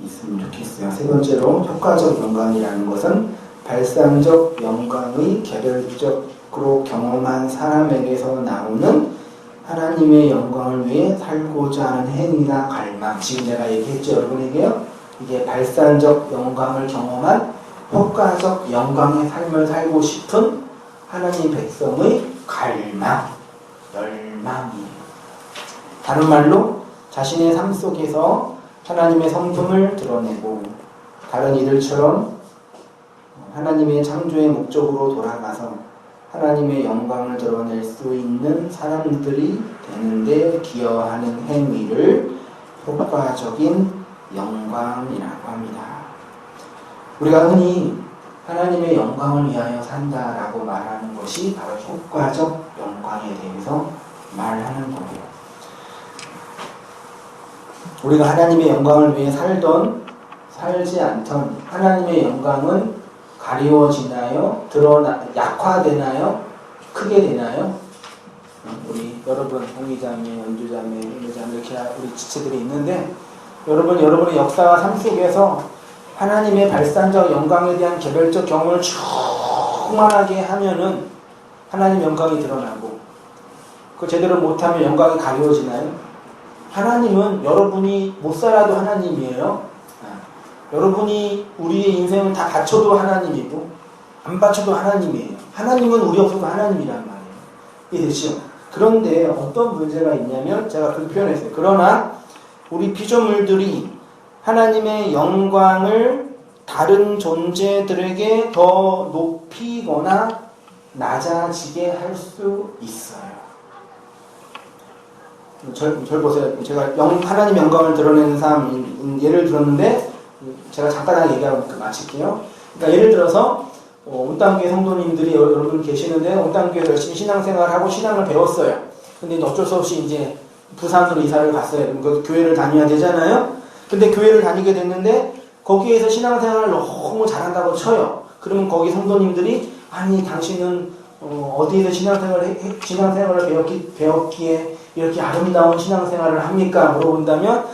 A: 있으면 좋겠어요. 세 번째로 효과적 영광이라는 것은 발상적 영광의 개별적으로 경험한 사람에게서 나오는 하나님의 영광을 위해 살고자 하는 행위나 갈망. 지금 내가 얘기했죠, 여러분에게요. 이게 발상적 영광을 경험한 효과적 영광의 삶을 살고 싶은 하나님 백성의 갈망, 열망이에요. 다른 말로 자신의 삶 속에서 하나님의 성품을 드러내고 다른 이들처럼 하나님의 창조의 목적으로 돌아가서 하나님의 영광을 드러낼 수 있는 사람들이 되는데 기여하는 행위를 효과적인 영광이라고 합니다. 우리가 흔히 하나님의 영광을 위하여 산다라고 말하는 것이 바로 효과적 영광에 대해서 말하는 거예요. 우리가 하나님의 영광을 위해 살던 살지 않던 하나님의 영광은 가리워지나요? 약화되나요? 크게 되나요? 우리 여러분 홍의자매, 연주자매, 은혜자매 이렇게 우리 지체들이 있는데 여러분의 역사와 삶 속에서 하나님의 발산적 영광에 대한 개별적 경험을 충만하게 하면은 하나님 영광이 드러나고 그 제대로 못하면 영광이 가리워지나요? 하나님은 여러분이 못 살아도 하나님이에요. 여러분이 우리의 인생을 다 바쳐도 하나님이고 안 바쳐도 하나님이에요. 하나님은 우리 없어도 하나님이란 말이에요. 이해되시죠? 그런데 어떤 문제가 있냐면 제가 그렇게 표현했어요. 그러나 우리 피조물들이 하나님의 영광을 다른 존재들에게 더 높이거나 낮아지게 할 수 있어요. 절 보세요. 제가 하나님 영광을 드러내는 사람 예를 들었는데 제가 잠깐 얘기하고 마칠게요. 그러니까 예를 들어서 온땅교회 성도님들이 여러분 계시는데 온땅교회에서 열심히 신앙생활하고 신앙을 배웠어요. 근데 어쩔 수 없이 이제 부산으로 이사를 갔어요. 그럼 그 교회를 다녀야 되잖아요. 근데 교회를 다니게 됐는데 거기에서 신앙생활을 너무 잘한다고 쳐요. 그러면 거기 성도님들이 아니 당신은 어디에서 신앙생활을 배웠기에 이렇게 아름다운 신앙생활을 합니까? 물어본다면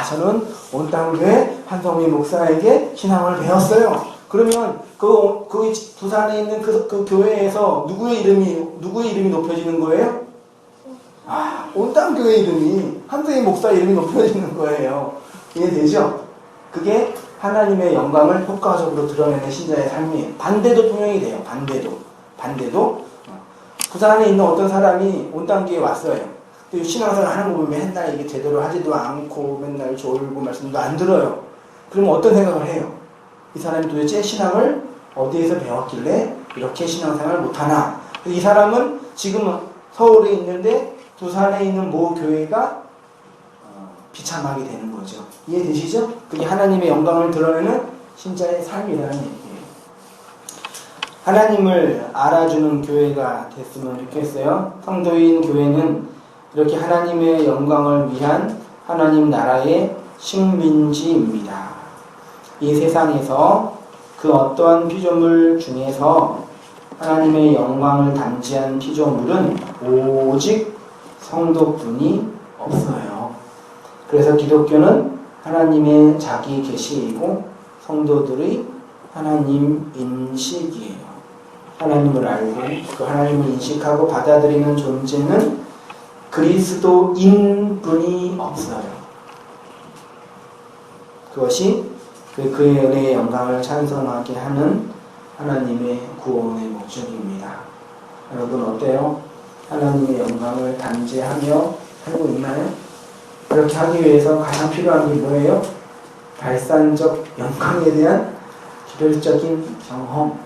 A: 저는 온땅교회 한성민 목사에게 신앙을 배웠어요. 그러면 그 부산에 있는 그 교회에서 누구의 이름이 높여지는 거예요? 온땅교회 이름이 한성민 목사 이름이 높여지는 거예요. 이해되죠? 그게 하나님의 영광을 효과적으로 드러내는 신자의 삶이에요. 반대도 통용이 돼요. 반대도 부산에 있는 어떤 사람이 온땅교회에 왔어요. 신앙생활 하는 거 보면 맨날 이게 제대로 하지도 않고 맨날 졸고 말씀도 안 들어요. 그러면 어떤 생각을 해요? 이 사람이 도대체 신앙을 어디에서 배웠길래 이렇게 신앙생활을 못하나? 이 사람은 지금 서울에 있는데 부산에 있는 모 교회가 비참하게 되는 거죠. 이해되시죠? 그게 하나님의 영광을 드러내는 신자의 삶이라는 얘기예요. 하나님을 알아주는 교회가 됐으면 좋겠어요. 성도인 교회는 이렇게 하나님의 영광을 위한 하나님 나라의 식민지입니다. 이 세상에서 그 어떠한 피조물 중에서 하나님의 영광을 담지한 피조물은 오직 성도뿐이 없어요. 그래서 기독교는 하나님의 자기 계시이고 성도들의 하나님 인식이에요. 하나님을 알고 그 하나님을 인식하고 받아들이는 존재는 그리스도인분이 없어요. 그것이 그의 은혜의 영광을 찬송하게 하는 하나님의 구원의 목적입니다. 여러분 어때요? 하나님의 영광을 담재하며 살고 있나요? 그렇게 하기 위해서 가장 필요한 게 뭐예요? 발산적 영광에 대한 기별적인 경험,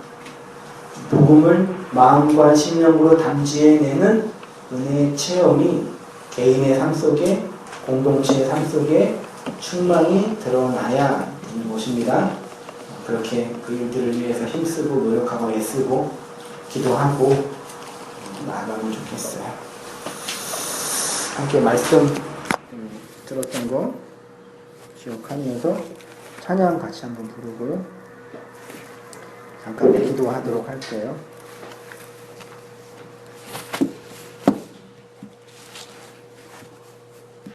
A: 복음을 마음과 심령으로 담지해내는 은혜의 체험이 개인의 삶 속에, 공동체의 삶 속에 충만히 드러나야 되는 것입니다. 그렇게 그 일들을 위해서 힘쓰고 노력하고 애쓰고 기도하고 나아가면 좋겠어요. 함께 말씀 들었던 거 기억하면서 찬양 같이 한번 부르고 잠깐 기도하도록 할게요.